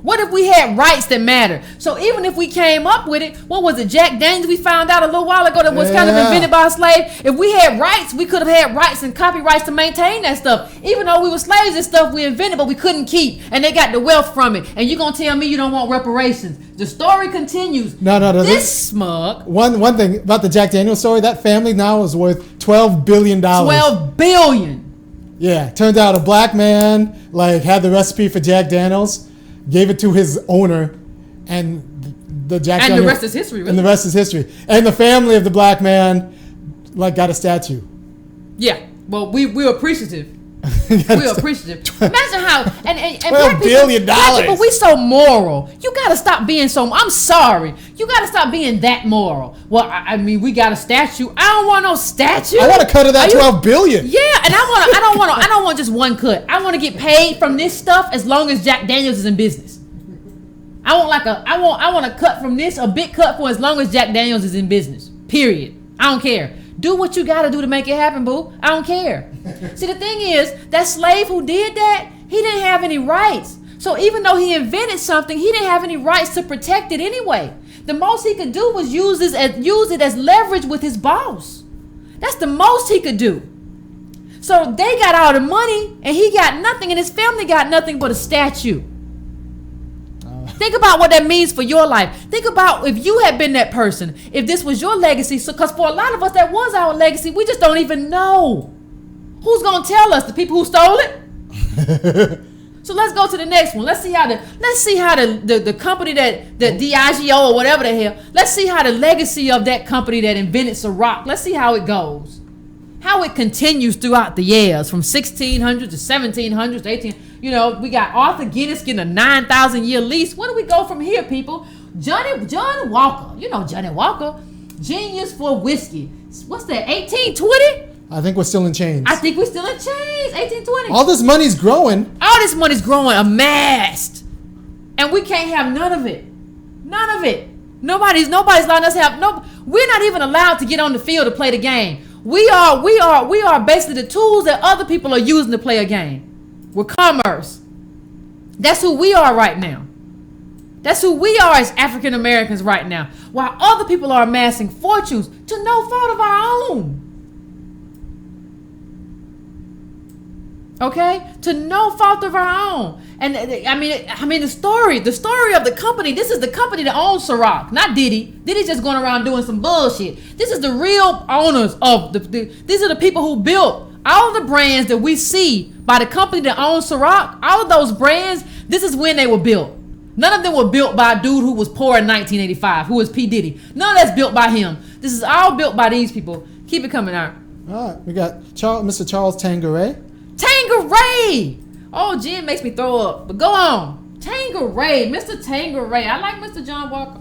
What if we had rights that matter? So even if we came up with it, what was it, Jack Daniels we found out a little while ago that was kind of invented by a slave? If we had rights, we could have had rights and copyrights to maintain that stuff. Even though we were slaves and stuff we invented, but we couldn't keep. And they got the wealth from it. And you're going to tell me you don't want reparations. The story continues. No. This smug. One thing about the Jack Daniels story, that family now is worth $12 billion. $12 billion. Yeah, turns out a black man had the recipe for Jack Daniels, gave it to his owner, and the rest is history. Really. And the rest is history. And the family of the black man got a statue. Yeah. Well, we're appreciative. We're appreciative. Imagine how and $12 billion. Black people, we so moral. You gotta stop being so. I'm sorry. You gotta stop being that moral. Well, I mean, we got a statue. I don't want no statue. I want a cut of that $12 billion. Yeah, and I don't want just one cut. I want to get paid from this stuff as long as Jack Daniels is in business. I want a cut from this, a big cut for as long as Jack Daniels is in business. Period. I don't care. Do what you gotta do to make it happen, boo. I don't care. See, the thing is, that slave who did that, he didn't have any rights. So even though he invented something, he didn't have any rights to protect it anyway. The most he could do was use it as leverage with his boss. That's the most he could do. So they got all the money, and he got nothing, and his family got nothing but a statue. Think about what that means for your life. Think about if you had been that person, if this was your legacy. So, because for a lot of us, that was our legacy. We just don't even know. Who's going to tell us? The people who stole it? So let's go to the next one. Let's see how the company that Diageo or whatever the hell, let's see how the legacy of that company that invented Ciroc, let's see how it goes. How it continues throughout the years from 1600 to 1700 to 18. We got Arthur Guinness getting a 9,000-year lease. Where do we go from here, people? Johnny Walker. You know Johnny Walker. Genius for whiskey. What's that, 1820? I think we're still in chains. I think we're still in chains, 1820. All this money's growing. Amassed. And we can't have none of it. None of it. Nobody's letting us have we're not even allowed to get on the field to play the game. We are basically the tools that other people are using to play a game. We're commerce. That's who we are right now. That's who we are as African Americans right now. While other people are amassing fortunes to no fault of our own. Okay? To no fault of our own. And I mean the story of the company, this is the company that owns Ciroc, not Diddy. Diddy's just going around doing some bullshit. This is the real owners of these are the people who built all of the brands that we see by the company that owns Ciroc. All of those brands, this is when they were built. None of them were built by a dude who was poor in 1985, who was P. Diddy. None of that's built by him. This is all built by these people. Keep it coming out. All right, we got Mr. Charles Tanqueray. Tanqueray! Oh, gee, it makes me throw up. But go on. Tanqueray, Mr. Tanqueray. I like Mr. John Walker.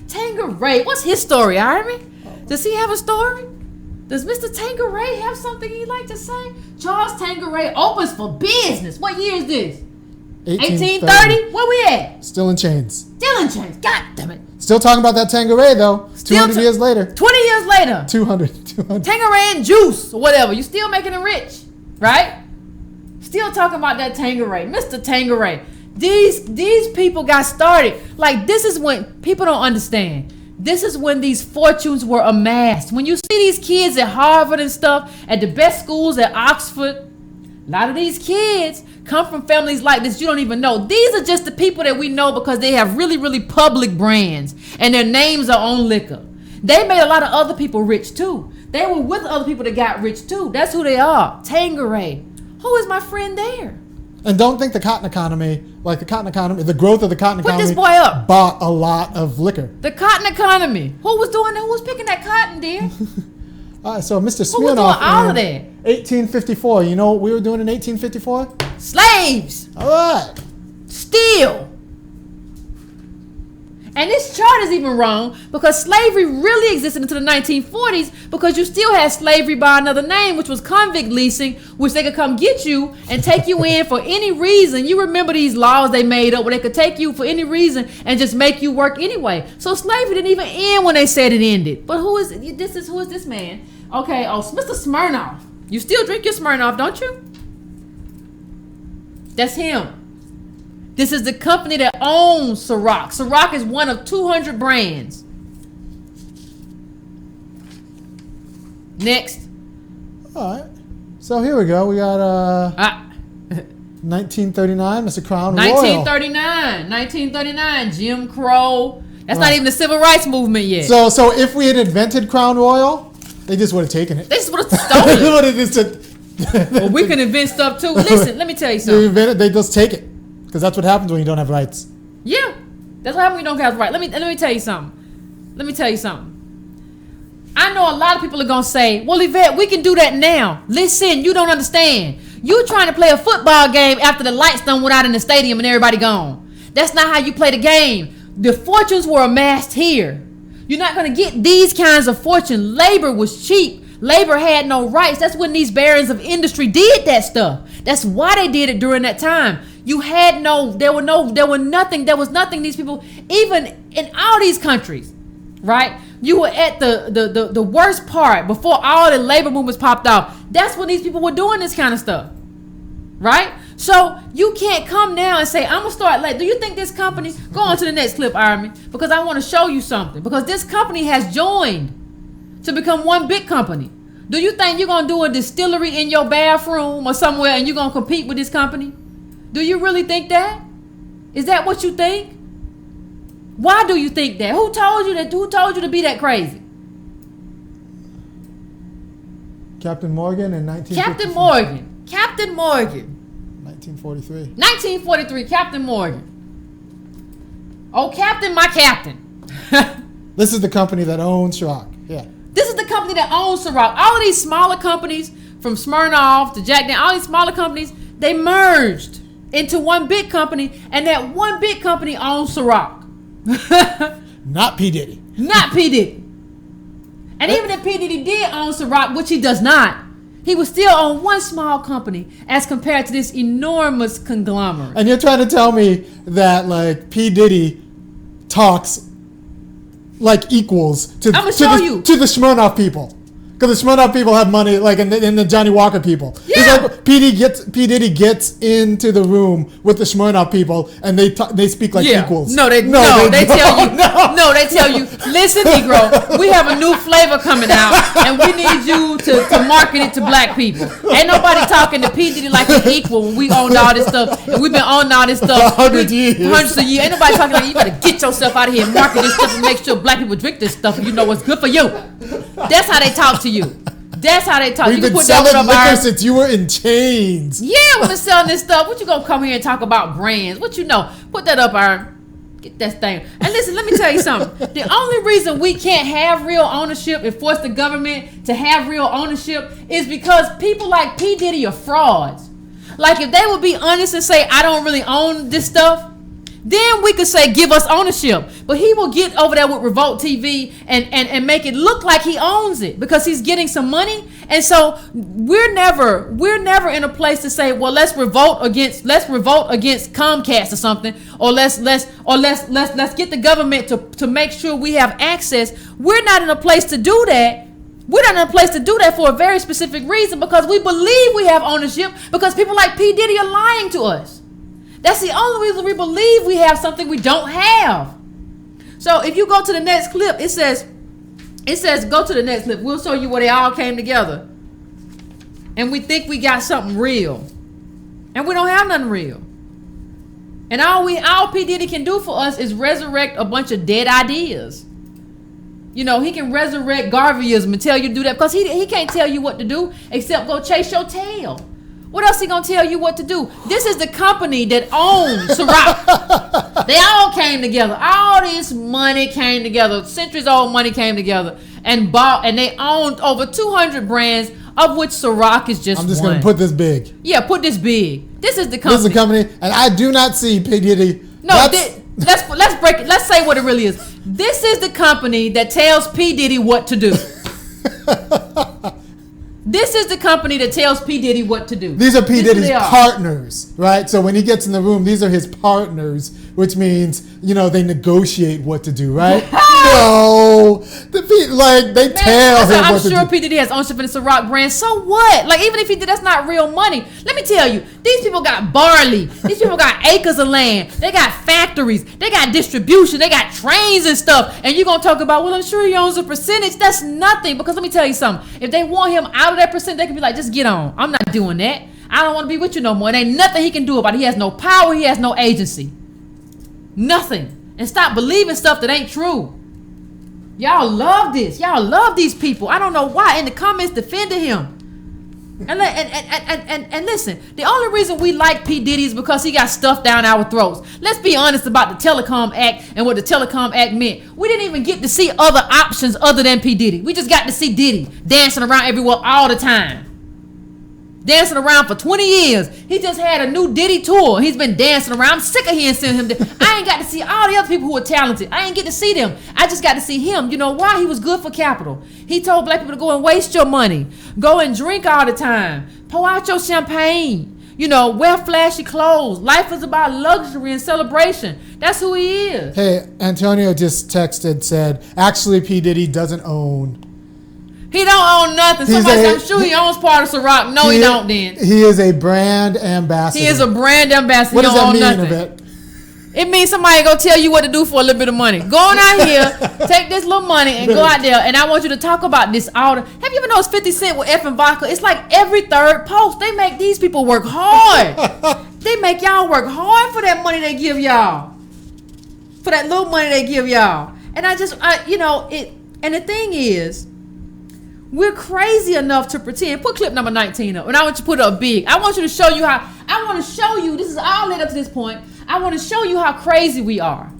Tanqueray, what's his story, Ivy? Does he have a story? Does Mr. Tanqueray have something he'd like to say? Charles Tanqueray opens for business. What year is this? 1830? Where we at? Still in chains. God damn it. Still talking about that Tanqueray, though. 200 years later. 20 years later. 200. Tanqueray and juice or whatever. You still making him rich, right? Still talking about that Tanqueray. Mr. Tanqueray. These people got started. This is when people don't understand. This is when these fortunes were amassed. When you see these kids at Harvard and stuff, at the best schools at Oxford, a lot of these kids come from families like this you don't even know. These are just the people that we know because they have really, really public brands and their names are on liquor. They made a lot of other people rich too. They were with other people that got rich too. That's who they are. Tanqueray. Who is my friend there? And don't think the growth of the cotton economy. Put this boy up. Bought a lot of liquor. The cotton economy. Who was doing that? Who was picking that cotton, dear? All right, so Mr. Smirnoff. Who was doing all of that? 1854. You know what we were doing in 1854? Slaves. All right. Steal. And this chart is even wrong because slavery really existed until the 1940s because you still had slavery by another name, which was convict leasing, which they could come get you and take you in for any reason. You remember these laws they made up where they could take you for any reason and just make you work anyway. So slavery didn't even end when they said it ended. But who is this man? Okay, Mr. Smirnoff. You still drink your Smirnoff, don't you? That's him. This is the company that owns Ciroc. Ciroc is one of 200 brands. Next. All right. So here we go. We got 1939, Mr. Crown Royal. 1939, Jim Crow. That's not even the civil rights movement yet. So if we had invented Crown Royal, they just would have taken it. They just would have stolen it. Well, we can invent stuff too. Listen, let me tell you something. You invent it, they just take it. Because that's what happens when you don't have rights. Yeah, that's what happens when you don't have rights. Let me tell you something. I know a lot of people are gonna say, "Well, Yvette, we can do that now." Listen, you don't understand. You trying to play a football game after the lights done went out in the stadium and everybody gone. That's not how you play the game. The fortunes were amassed here. You're not gonna get these kinds of fortune. Labor was cheap. Labor had no rights. That's when these barons of industry did that stuff. That's why they did it during that time. You had there was nothing these people, even in all these countries, right? You were at the worst part before all the labor movements popped off. That's when these people were doing this kind of stuff, right? So you can't come now and say, I'm gonna start late. Do you think this company, go on to the next clip, Army, because I want to show you something, because this company has joined to become one big company. Do you think you're gonna do a distillery in your bathroom or somewhere and you're gonna compete with this company? Do you really think that? Is that what you think? Why do you think that? Who told you that? Who told you to be that crazy? Captain Morgan in 1943. Captain Morgan. 1943. 1943, Captain Morgan. Oh, Captain, my Captain. This is the company that owns Ciroc. Yeah. This is the company that owns Ciroc. All of these smaller companies, from Smirnoff to Jack Daniels, all these smaller companies, they merged into one big company, and that one big company owns Ciroc. Not P. Diddy. Not P. Diddy. And even if P. Diddy did own Ciroc, which he does not, he would still own one small company as compared to this enormous conglomerate. And you're trying to tell me that like P. Diddy talks like equals to the Smirnoff people. Because the Smirnoff people have money, like in the Johnny Walker people. Yeah. It's like P. Diddy gets into the room with the Smirnoff people, and they speak like equals. They tell you, listen, Negro, we have a new flavor coming out, and we need you to market it to black people. Ain't nobody talking to P. Diddy like an equal when we owned all this stuff, and we've been owning all this stuff hundreds of years. Ain't nobody talking like, you better get yourself out of here and market this stuff and make sure black people drink this stuff, and you know what's good for you. That's how they talk to you. That's how they talk. We've been selling liquor since you were in chains. Yeah, we've been selling this stuff. What you gonna come here and talk about brands? What you know? Put that up, Iron. Get that thing. And listen, let me tell you something. The only reason we can't have real ownership and force the government to have real ownership is because people like P. Diddy are frauds. Like if they would be honest and say, I don't really own this stuff, then we could say, give us ownership. But he will get over there with Revolt TV and make it look like he owns it because he's getting some money. And so we're never in a place to say, well, let's revolt against Comcast or something, or let's get the government to make sure we have access. We're not in a place to do that. We're not in a place to do that for a very specific reason, because we believe we have ownership, because people like P. Diddy are lying to us. That's the only reason we believe we have something we don't have. So if you go to the next clip, it says, go to the next clip. We'll show you where they all came together. And we think we got something real. And we don't have nothing real. And all P. Diddy can do for us is resurrect a bunch of dead ideas. You know, he can resurrect Garveyism and tell you to do that, because he can't tell you what to do except go chase your tail. What else he gonna tell you what to do? This is the company that owns Ciroc. They all came together. All this money came together. Centuries old money came together and bought, and they owned over 200 brands, of which Ciroc is just one. I'm just gonna put this big. Yeah, put this big. This is the company. This is the company, and I do not see P. Diddy. No, let's break it. Let's say what it really is. This is the company that tells P. Diddy what to do. This is the company that tells P. Diddy what to do. These are P. Diddy's partners, right? So when he gets in the room, these are his partners, which means, they negotiate what to do, right? No. They tell him what to do. I'm sure P. Diddy has ownership in the Ciroc brand. So what? Like, even if he did, that's not real money. Let me tell you, these people got barley. These people got acres of land. They got factories. They got distribution. They got trains and stuff. And you're going to talk about, well, I'm sure he owns a percentage. That's nothing. Because let me tell you something. If they want him out of that percent, they can be like, just get on. I'm not doing that. I don't want to be with you no more. There ain't nothing he can do about it. He has no power. He has no agency. Nothing. And stop believing stuff that ain't true. Y'all love this. Y'all love these people. I don't know why. In the comments, defending him. And listen, the only reason we like P. Diddy is because he got stuff down our throats. Let's be honest about the Telecom Act and what the Telecom Act meant. We didn't even get to see other options other than P. Diddy. We just got to see Diddy dancing around everywhere all the time. Dancing around for 20 years. He just had a new Diddy tour. He's been dancing around. I'm sick of hearing him. I ain't got to see all the other people who are talented. I ain't get to see them. I just got to see him. You know why? He was good for capital. He told black people to go and waste your money. Go and drink all the time. Pour out your champagne. Wear flashy clothes. Life is about luxury and celebration. That's who he is. Hey, Antonio just texted, said, actually, P. Diddy doesn't own. He don't own nothing. Somebody said, I'm sure he owns part of Ciroc. No, he don't then. He is a brand ambassador. He is a brand ambassador. What does that mean, Yvette? It means somebody go tell you what to do for a little bit of money. Go on out here, take this little money, and go out there. And I want you to talk about this all the. Have you ever noticed 50 Cent with F and vodka? It's like every third post. They make these people work hard. They make y'all work hard for that money they give y'all. For that little money they give y'all. And And the thing is, we're crazy enough to pretend. Put clip number 19 up. And I want you to put it up big. I want you to show you how, this is all led up to this point. I want to show you how crazy we are.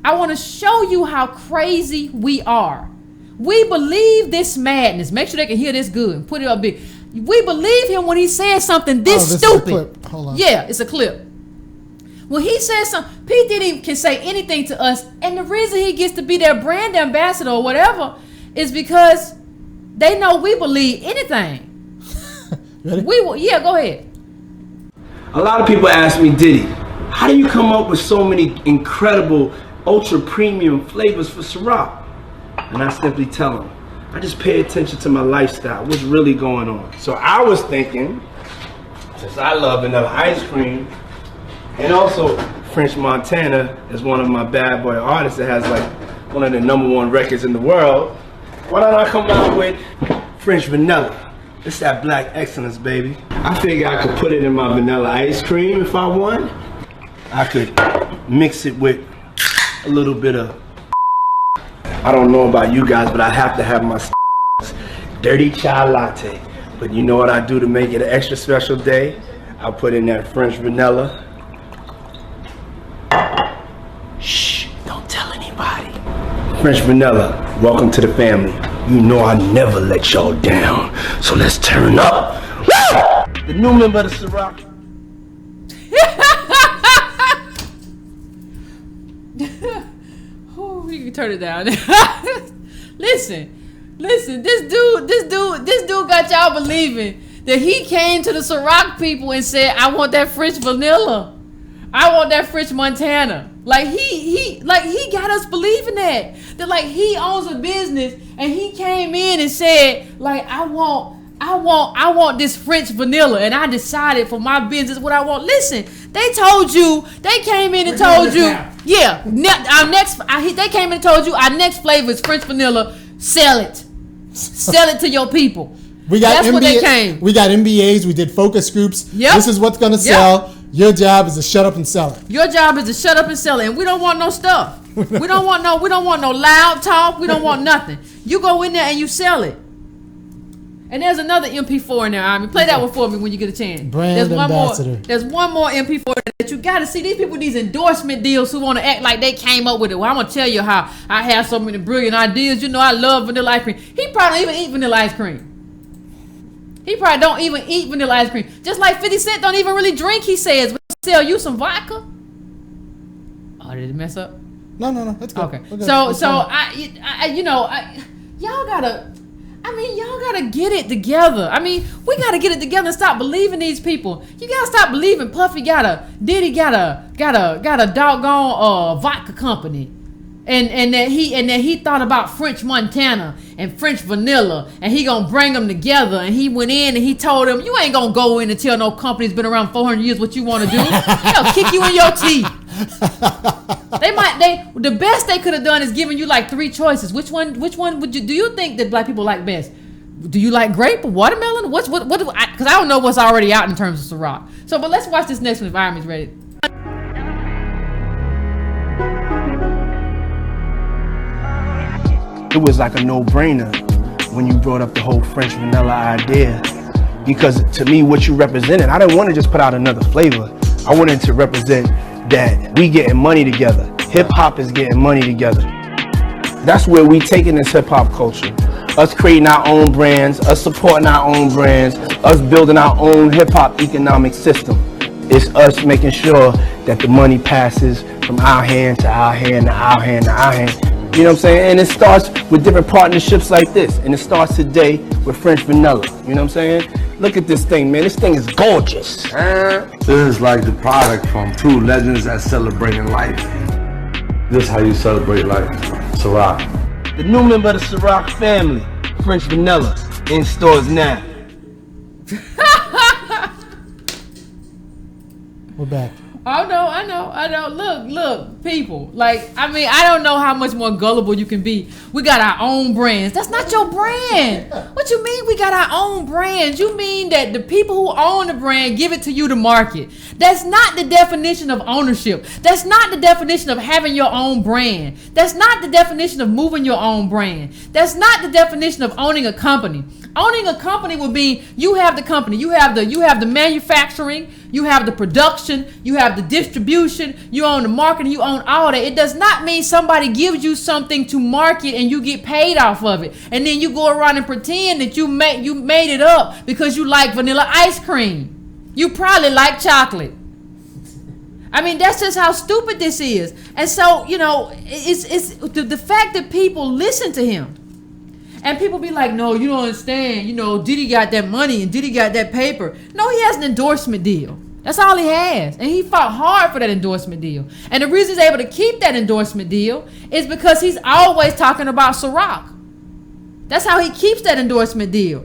I want to show you how crazy we are. We believe this madness. Make sure they can hear this good. Put it up big. We believe him when he says something this stupid. Is a clip. Hold on. Yeah, it's a clip. When he says something, P. Diddy can say anything to us, and the reason he gets to be their brand ambassador or whatever is because they know we believe anything. Ready? Yeah, go ahead. A lot of people ask me, Diddy, how do you come up with so many incredible ultra premium flavors for Ciroc? And I simply tell them, I just pay attention to my lifestyle, what's really going on. So I was thinking, since I love vanilla ice cream, and also French Montana is one of my bad boy artists that has like one of the #1 records in the world, why don't I come out with French vanilla? It's that black excellence, baby. I figure I could put it in my vanilla ice cream if I want. I could mix it with a little bit of, I don't know about you guys, but I have to have my dirty chai latte. But you know what I do to make it an extra special day? I'll put in that French vanilla. Shh, don't tell anybody. French vanilla, welcome to the family. You know I never let y'all down, so let's turn up. Woo! The new member of the Ciroc. Oh, you can turn it down. Listen, this dude got y'all believing that he came to the Ciroc people and said, I want that French vanilla. I want that French Montana. Like he got us believing that like he owns a business and he came in and said like I want this French vanilla and I decided for my business what I want. Listen, they came in and told you, yeah, they came in and told you our next flavor is French vanilla. Sell it to your people. That's what they came. We got MBAs. We did focus groups. Yep. This is what's gonna sell. Yep. Your job is to shut up and sell it. Your job is to shut up and sell it, and we don't want no stuff. we don't want no loud talk. We don't want nothing. You go in there and you sell it. And there's another MP4 in there. I mean, play that one for me when you get a chance. Brand ambassador. There's one more MP4 that you got to see. These people with these endorsement deals who want to act like they came up with it. Well, I'm gonna tell you how I have so many brilliant ideas. You know, I love vanilla ice cream. He probably don't even eat vanilla ice cream. He probably don't even eat vanilla ice cream. Just like 50 Cent don't even really drink, he says. We'll sell you some vodka. Oh, Oh, did it mess up? No, that's good. Okay. Good. So That's y'all gotta get it together. I mean, we gotta get it together and stop believing these people. You gotta stop believing Puffy Diddy got a doggone vodka company. And that he thought about French Montana and French vanilla, and he gonna bring them together. And he went in and he told them, you ain't gonna go in and tell no company's been around 400 years what you want to do. They'll kick you in your teeth. The best they could have done is giving you like 3 choices. Which one do you think that black people like best? Do you like grape or watermelon? What? Because I don't know what's already out in terms of Ciroc. So, but let's watch this next one if Ironman's ready. It was like a no-brainer when you brought up the whole French vanilla idea, because to me what you represented, I didn't want to just put out another flavor. I wanted to represent that we getting money together. Hip-hop is getting money together. That's where we taking this hip-hop culture. Us creating our own brands, us supporting our own brands, us building our own hip-hop economic system. It's us making sure that the money passes from our hand to our hand to our hand to our hand. You know what I'm saying? And it starts with different partnerships like this. And it starts today with French vanilla. You know what I'm saying? Look at this thing, man. This thing is gorgeous. This is like the product from true legends that celebrating life. This is how you celebrate life. Ciroc. The new member of the Ciroc family, French vanilla, in stores now. We're back. I know. Look, people. Like, I mean, I don't know how much more gullible you can be. We got our own brands. That's not your brand. What you mean we got our own brands? You mean that the people who own the brand give it to you to market. That's not the definition of ownership. That's not the definition of having your own brand. That's not the definition of moving your own brand. That's not the definition of owning a company. Owning a company would be you have the company, you have the manufacturing, you have the production, you have the distribution, you own the marketing, you own all that. It does not mean somebody gives you something to market and you get paid off of it, and then you go around and pretend that you made it up because you like vanilla ice cream. You probably like chocolate. I mean, that's just how stupid this is. And so, it's the fact that people listen to him. And people be like, no, you don't understand. Diddy got that money and Diddy got that paper. No, he has an endorsement deal. That's all he has. And he fought hard for that endorsement deal. And the reason he's able to keep that endorsement deal is because he's always talking about Ciroc. That's how he keeps that endorsement deal.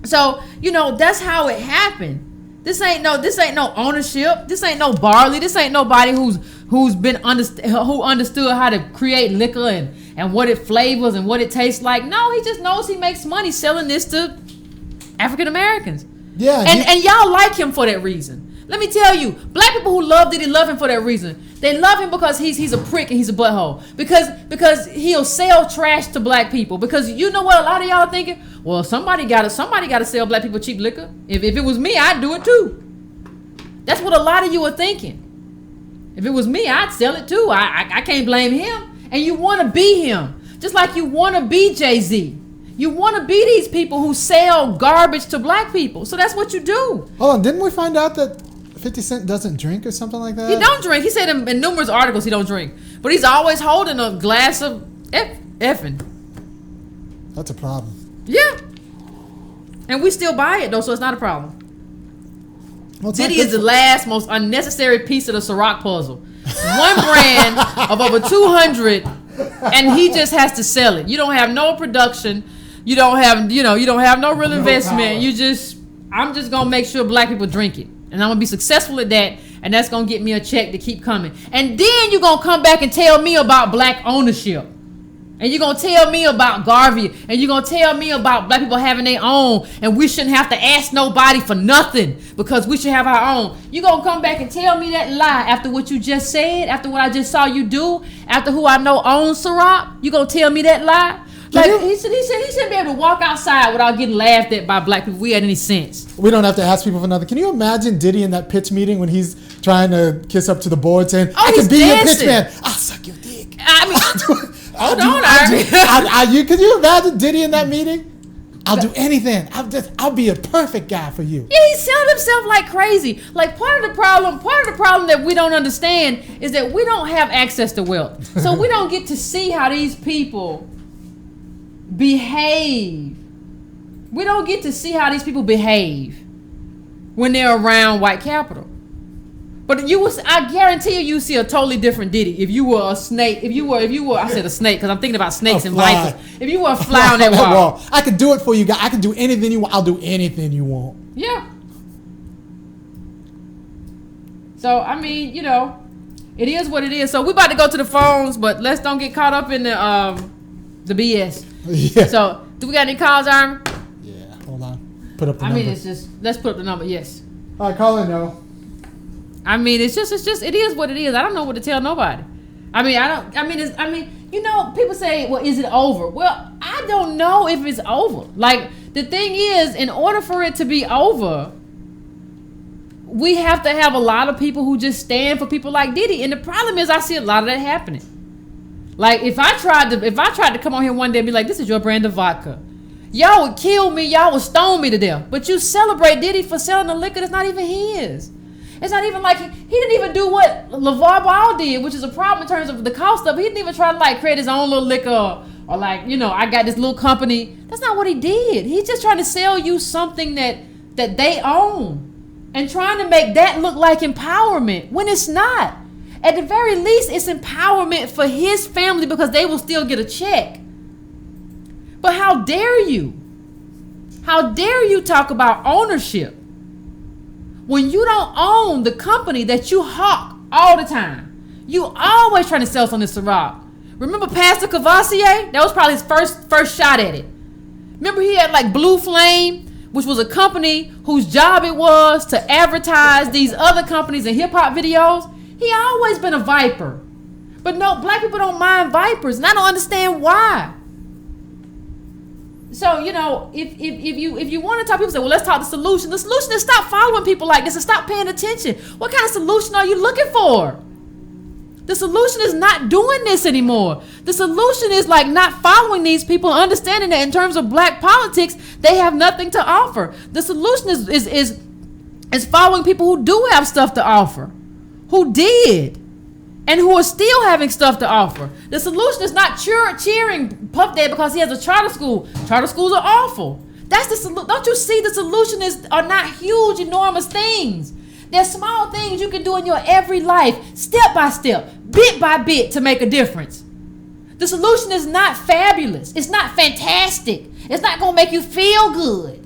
So, that's how it happened. This ain't no ownership. This ain't no barley. This ain't nobody who understood how to create liquor and what it flavors and what it tastes like. No, he just knows he makes money selling this to African Americans. Yeah. And y'all like him for that reason. Let me tell you, black people who love Diddy love him for that reason. They love him because he's a prick and he's a butthole. Because he'll sell trash to black people. Because you know what a lot of y'all are thinking? Well, somebody gotta sell black people cheap liquor. If it was me, I'd do it too. That's what a lot of you are thinking. If it was me, I'd sell it too. I can't blame him. And you want to be him. Just like you want to be Jay-Z. You want to be these people who sell garbage to black people. So that's what you do. Hold on, didn't we find out that 50 Cent doesn't drink or something like that? He don't drink. He said in numerous articles he don't drink. But he's always holding a glass of effing. That's a problem. Yeah. And we still buy it though, so it's not a problem. Well, Diddy is the last most unnecessary piece of the Ciroc puzzle. One brand of over 200, and he just has to sell it. You don't have no production. You don't have no real investment. I'm just gonna make sure black people drink it, and I'm gonna be successful at that, and that's gonna get me a check to keep coming. And then you're gonna come back and tell me about black ownership. And you're going to tell me about Garvey. And you're going to tell me about black people having their own. And we shouldn't have to ask nobody for nothing because we should have our own. You're going to come back and tell me that lie after what you just said, after what I just saw you do, after who I know owns Ciroc. You're going to tell me that lie? Like he shouldn't be able to walk outside without getting laughed at by black people. We had any sense. We don't have to ask people for nothing. Can you imagine Diddy in that pitch meeting when he's trying to kiss up to the board saying, I can be your pitch man. I'll suck your dick. I mean... Hold on, could you imagine Diddy in that meeting? I'll do anything. I'll be a perfect guy for you. Yeah, he's selling himself like crazy. Like part of the problem that we don't understand is that we don't have access to wealth. So we don't get to see how these people behave. We don't get to see how these people behave when they're around white capital. But I guarantee you see a totally different Diddy if you were a snake. If you were, I said a snake because I'm thinking about snakes and vipers. If you were a fly on that wall. I could do it for you guys. I can do anything you want. I'll do anything you want. Yeah. So, I mean, it is what it is. So, we're about to go to the phones, but let's don't get caught up in the BS. Yeah. So, do we got any calls, Armin? Yeah, hold on. Put up the number. Let's put up the number, yes. All right, call in, no. I mean, it is what it is. I don't know what to tell nobody. People say, well, is it over? Well, I don't know if it's over. Like, the thing is, in order for it to be over, we have to have a lot of people who just stand for people like Diddy. And the problem is I see a lot of that happening. Like, if I tried to come on here one day and be like, this is your brand of vodka, y'all would kill me, y'all would stone me to death. But you celebrate Diddy for selling the liquor that's not even his. It's not even like he didn't even do what LeVar Ball did, which is a problem in terms of the cost of it. He didn't even try to like create his own little liquor or like, I got this little company. That's not what he did. He's just trying to sell you something that they own and trying to make that look like empowerment when it's not. At the very least, it's empowerment for his family because they will still get a check. But how dare you? How dare you talk about ownership when you don't own the company that you hawk all the time? You always trying to sell something to Ciroc. Remember Pastor Cavassier? That was probably his first shot at it. Remember he had like Blue Flame, which was a company whose job it was to advertise these other companies in hip-hop videos. He always been a viper. But no, black people don't mind vipers, and I don't understand why. So, if you want to talk, people say, well, let's talk the solution. The solution is stop following people like this and stop paying attention. What kind of solution are you looking for? The solution is not doing this anymore. The solution is like not following these people, understanding that in terms of black politics, they have nothing to offer. The solution is following people who do have stuff to offer, who did, and who are still having stuff to offer. The solution is not cheering Puff Daddy because he has a charter school. Charter schools are awful. That's the solution. Don't you see the solution are not huge, enormous things. They're small things you can do in your every life, step by step, bit by bit to make a difference. The solution is not fabulous. It's not fantastic. It's not going to make you feel good.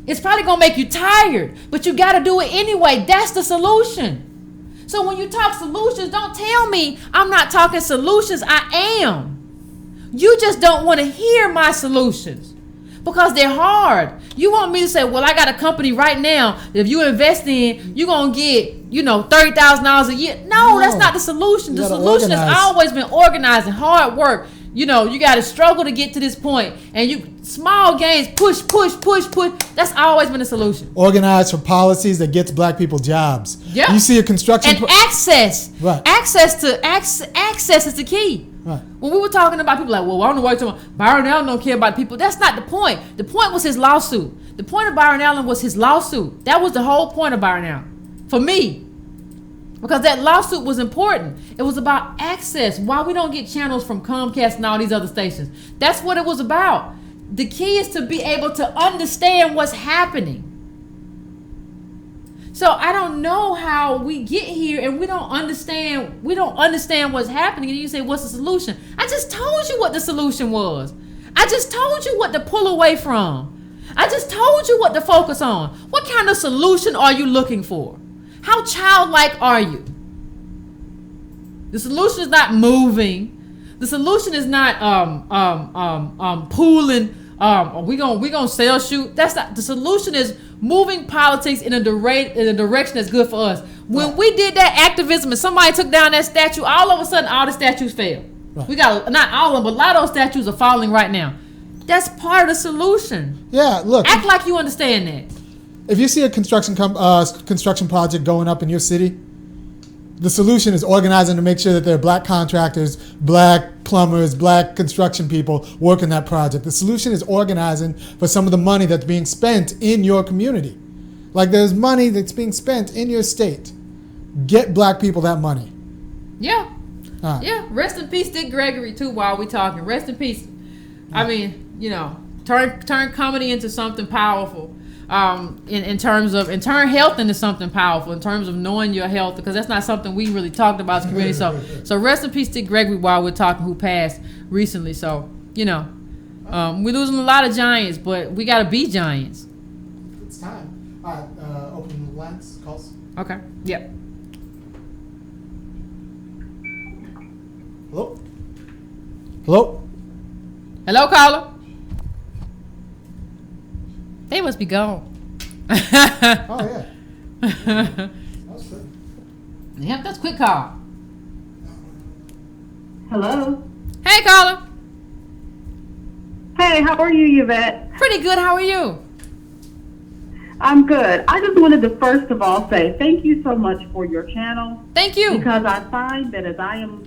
It's probably going to make you tired, but you got to do it anyway. That's the solution. So when you talk solutions, don't tell me I'm not talking solutions. I am. You just don't want to hear my solutions because they're hard. You want me to say, well, I got a company right now that if you invest in, you're going to get, $30,000 a year. No, that's not the solution. The solution has always been organizing, hard work. You got to struggle to get to this point. And small gains, push. That's always been the solution. Organize for policies that gets black people jobs. Yeah. You see a construction... And access. Right. Access is the key. Right. When we were talking about people like, well, I don't know why you're talking about Byron Allen don't care about people. That's not the point. The point was his lawsuit. The point of Byron Allen was his lawsuit. That was the whole point of Byron Allen. For me. Because that lawsuit was important. It was about access. Why we don't get channels from Comcast and all these other stations. That's what it was about. The key is to be able to understand what's happening. So I don't know how we get here and we don't understand what's happening. And you say, what's the solution? I just told you what the solution was. I just told you what to pull away from. I just told you what to focus on. What kind of solution are you looking for? How childlike are you? The solution is not moving. The solution is not pooling. We gonna sell shoot. That's not the solution. Is moving politics in a direction that's good for us. When we did that activism and somebody took down that statue, all of a sudden all the statues fell. Right. We got not all of them, but a lot of those statues are falling right now. That's part of the solution. Yeah, look. Act like you understand that. If you see a construction project going up in your city, the solution is organizing to make sure that there are black contractors, black plumbers, black construction people working that project. The solution is organizing for some of the money that's being spent in your community. Like there's money that's being spent in your state. Get black people that money. Yeah. Right. Yeah. Rest in peace, Dick Gregory, too, while we talking. Rest in peace. I mean, you know, turn comedy into something powerful. In terms of, and turn health into something powerful in terms of knowing your health, because that's not something we really talked about as a community. So rest in peace, Dick Gregory, while we're talking, who passed recently. So, you know, we're losing a lot of giants, but we got to be giants. It's time. All right, open the lines, calls. Okay. Yep. Hello? Hello? Hello, caller. They must be gone. Oh, yeah. That was good. Yep, that's a quick call. Hello. Hey, caller. Hey, how are you, Yvette? Pretty good. How are you? I'm good. I just wanted to first of all say thank you so much for your channel. Thank you. Because I find that as I am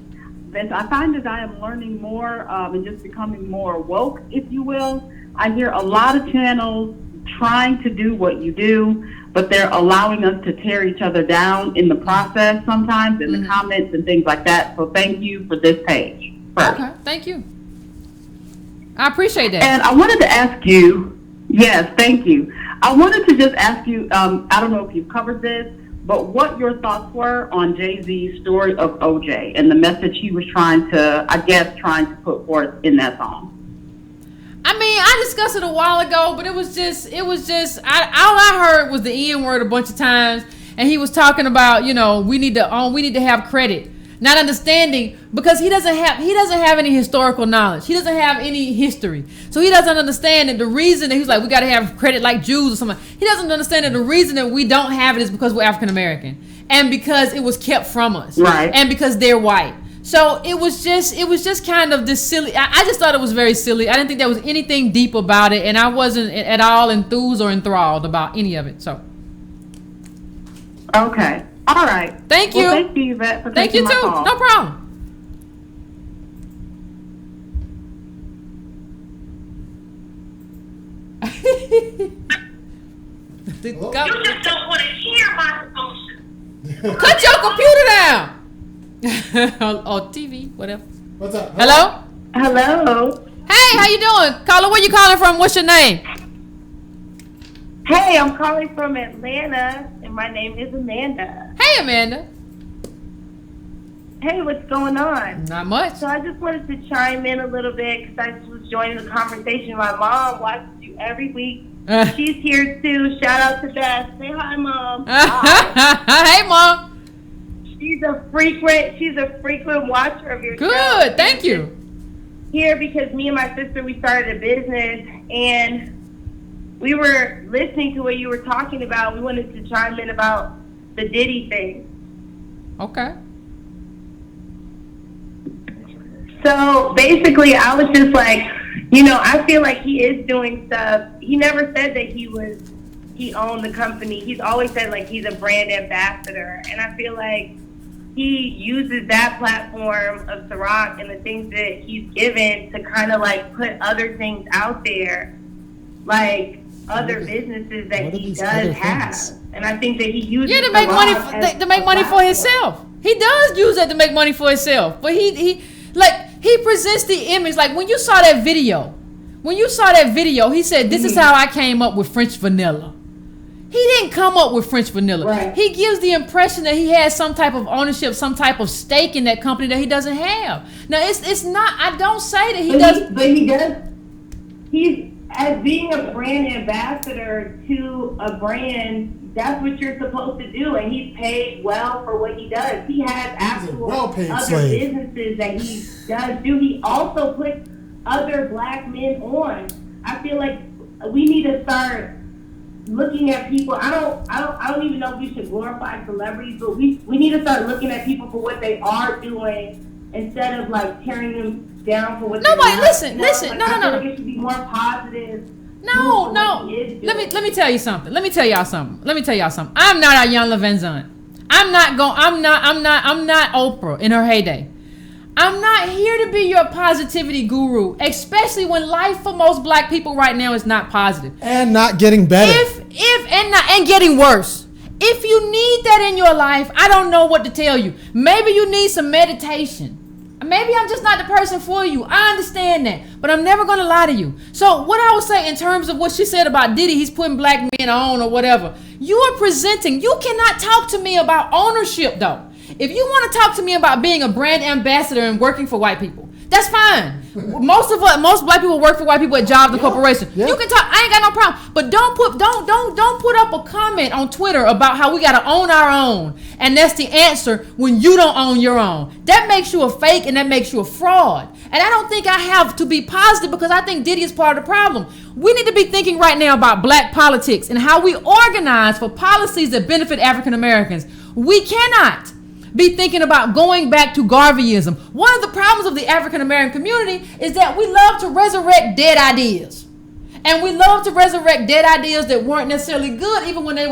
learning more and just becoming more woke, if you will, I hear a lot of channels trying to do what you do, but they're allowing us to tear each other down in the process sometimes in the comments and things like that. So thank you for this page first. Okay, thank you. I appreciate that. And I wanted to ask you, yes, thank you. I wanted to just ask you, I don't know if you've covered this, but what your thoughts were on Jay-Z's story of OJ and the message he was trying to put forth in that song. I mean, I discussed it a while ago, but it was just, all I heard was the N word a bunch of times, and he was talking about, you know, we need to have credit, not understanding, because he doesn't have any historical knowledge. He doesn't have any history, so he doesn't understand that the reason that he's like, we got to have credit like Jews or something. He doesn't understand that the reason that we don't have it is because we're African American, and because it was kept from us, right? And because they're white. So it was just kind of this silly. I just thought it was very silly. I didn't think there was anything deep about it, and I wasn't at all enthused or enthralled about any of it. So. Okay. All right. Thank you. Well, thank you, Yvette, for Thank taking you my too. call. No problem. Hello? You just don't want to hear my emotions. Cut your computer down. or TV, whatever. What's up? Hello? Hello. Hey, how you doing? Caller, where you calling from? What's your name? Hey, I'm calling from Atlanta, and my name is Amanda. Hey, Amanda. Hey, what's going on? Not much. So I just wanted to chime in a little bit because I was joining the conversation. My mom watches you every week. She's here too. Shout out to Beth. Say hi, Mom. Hi. Hey, Mom. She's a frequent watcher of your show. Good, thank you. Here because me and my sister, we started a business, and we were listening to what you were talking about. We wanted to chime in about the Diddy thing. Okay. So basically, I was just like, you know, I feel like he is doing stuff. He never said that he owned the company. He's always said like he's a brand ambassador, and I feel like he uses that platform of Ciroc and the things that he's given to kind of like put other things out there, like other businesses that he does have. And I think that he uses to make money for himself. He does use it to make money for himself. But he presents the image. Like when you saw that video, he said, "This is how I came up with French vanilla." He didn't come up with French vanilla. Right. He gives the impression that he has some type of ownership, some type of stake in that company that he doesn't have. Now, it's not. I don't say that he does. But he does. He's as being a brand ambassador to a brand. That's what you're supposed to do, and he's paid well for what he does. He has actual well-paid other slave. businesses that he does do. He also puts other black men on. I feel like we need to start looking at people. I don't even know if we should glorify celebrities, but we need to start looking at people for what they are doing instead of like tearing them down for what they're Nobody, not. listen. I No. feel like it should be more positive. No. Let me tell you something. Let me tell y'all something. I'm not Ayan Levenzon. I'm not Oprah in her heyday. I'm not here to be your positivity guru, especially when life for most black people right now is not positive. And not getting better. And getting worse. If you need that in your life, I don't know what to tell you. Maybe you need some meditation. Maybe I'm just not the person for you. I understand that, but I'm never going to lie to you. So what I would say in terms of what she said about Diddy, he's putting black men on or whatever. You are presenting. You cannot talk to me about ownership, though. If you want to talk to me about being a brand ambassador and working for white people, that's fine. Most black people work for white people at jobs and corporations. Yeah. You can talk. I ain't got no problem. But don't put up a comment on Twitter about how we gotta own our own, and that's the answer when you don't own your own. That makes you a fake, and that makes you a fraud. And I don't think I have to be positive because I think Diddy is part of the problem. We need to be thinking right now about black politics and how we organize for policies that benefit African Americans. We cannot be thinking about going back to Garveyism. One of the problems of the African American community is that we love to resurrect dead ideas. And we love to resurrect dead ideas that weren't necessarily good even when they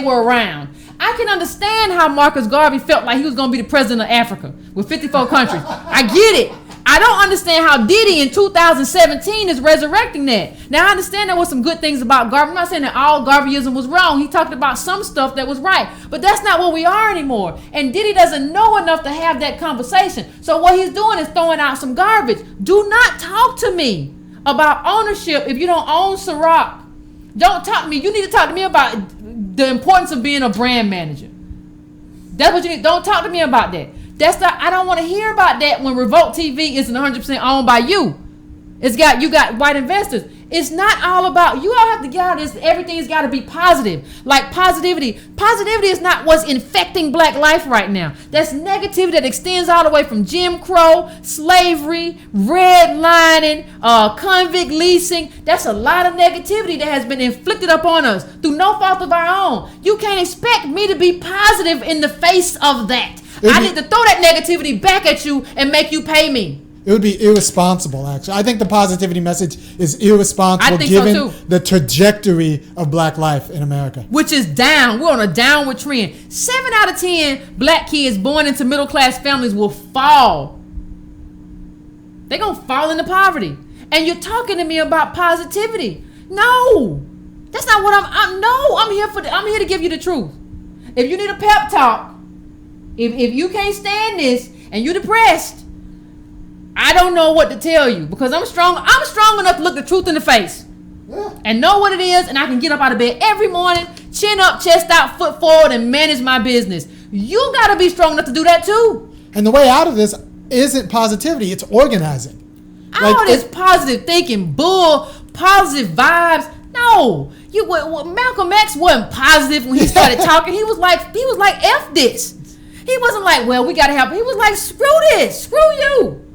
were around. I can understand how Marcus Garvey felt like he was going to be the president of Africa with 54 countries. I get it. I don't understand how Diddy in 2017 is resurrecting that. Now, I understand there was some good things about Garvey. I'm not saying that all Garveyism was wrong. He talked about some stuff that was right. But that's not what we are anymore. And Diddy doesn't know enough to have that conversation. So what he's doing is throwing out some garbage. Do not talk to me about ownership if you don't own Ciroc. Don't talk to me. You need to talk to me about the importance of being a brand manager. That's what you need. Don't talk to me about that. I don't want to hear about that when Revolt TV isn't 100% owned by you. You got white investors. It's not all about, you all have to get out of this. Everything's got to be positive. Like positivity. Positivity is not what's infecting black life right now. That's negativity that extends all the way from Jim Crow, slavery, redlining, convict leasing. That's a lot of negativity that has been inflicted upon us through no fault of our own. You can't expect me to be positive in the face of that. I need to throw that negativity back at you and make you pay me. It would be irresponsible, actually. I think the positivity message is irresponsible given the trajectory of black life in America. Which is down. We're on a downward trend. 7 out of 10 black kids born into middle-class families will fall. They're going to fall into poverty. And you're talking to me about positivity. No. That's not what I'm here to give you the truth. If you need a pep talk, if you can't stand this and you're depressed, I don't know what to tell you because I'm strong enough to look the truth in the face and know what it is, and I can get up out of bed every morning, chin up, chest out, foot forward, and manage my business. You got to be strong enough to do that too. And the way out of this isn't positivity, it's organizing. All this positive thinking, positive vibes. No, Malcolm X wasn't positive when he started talking. He was like, F this. He wasn't like, well, we got to help. He was like, screw this, screw you.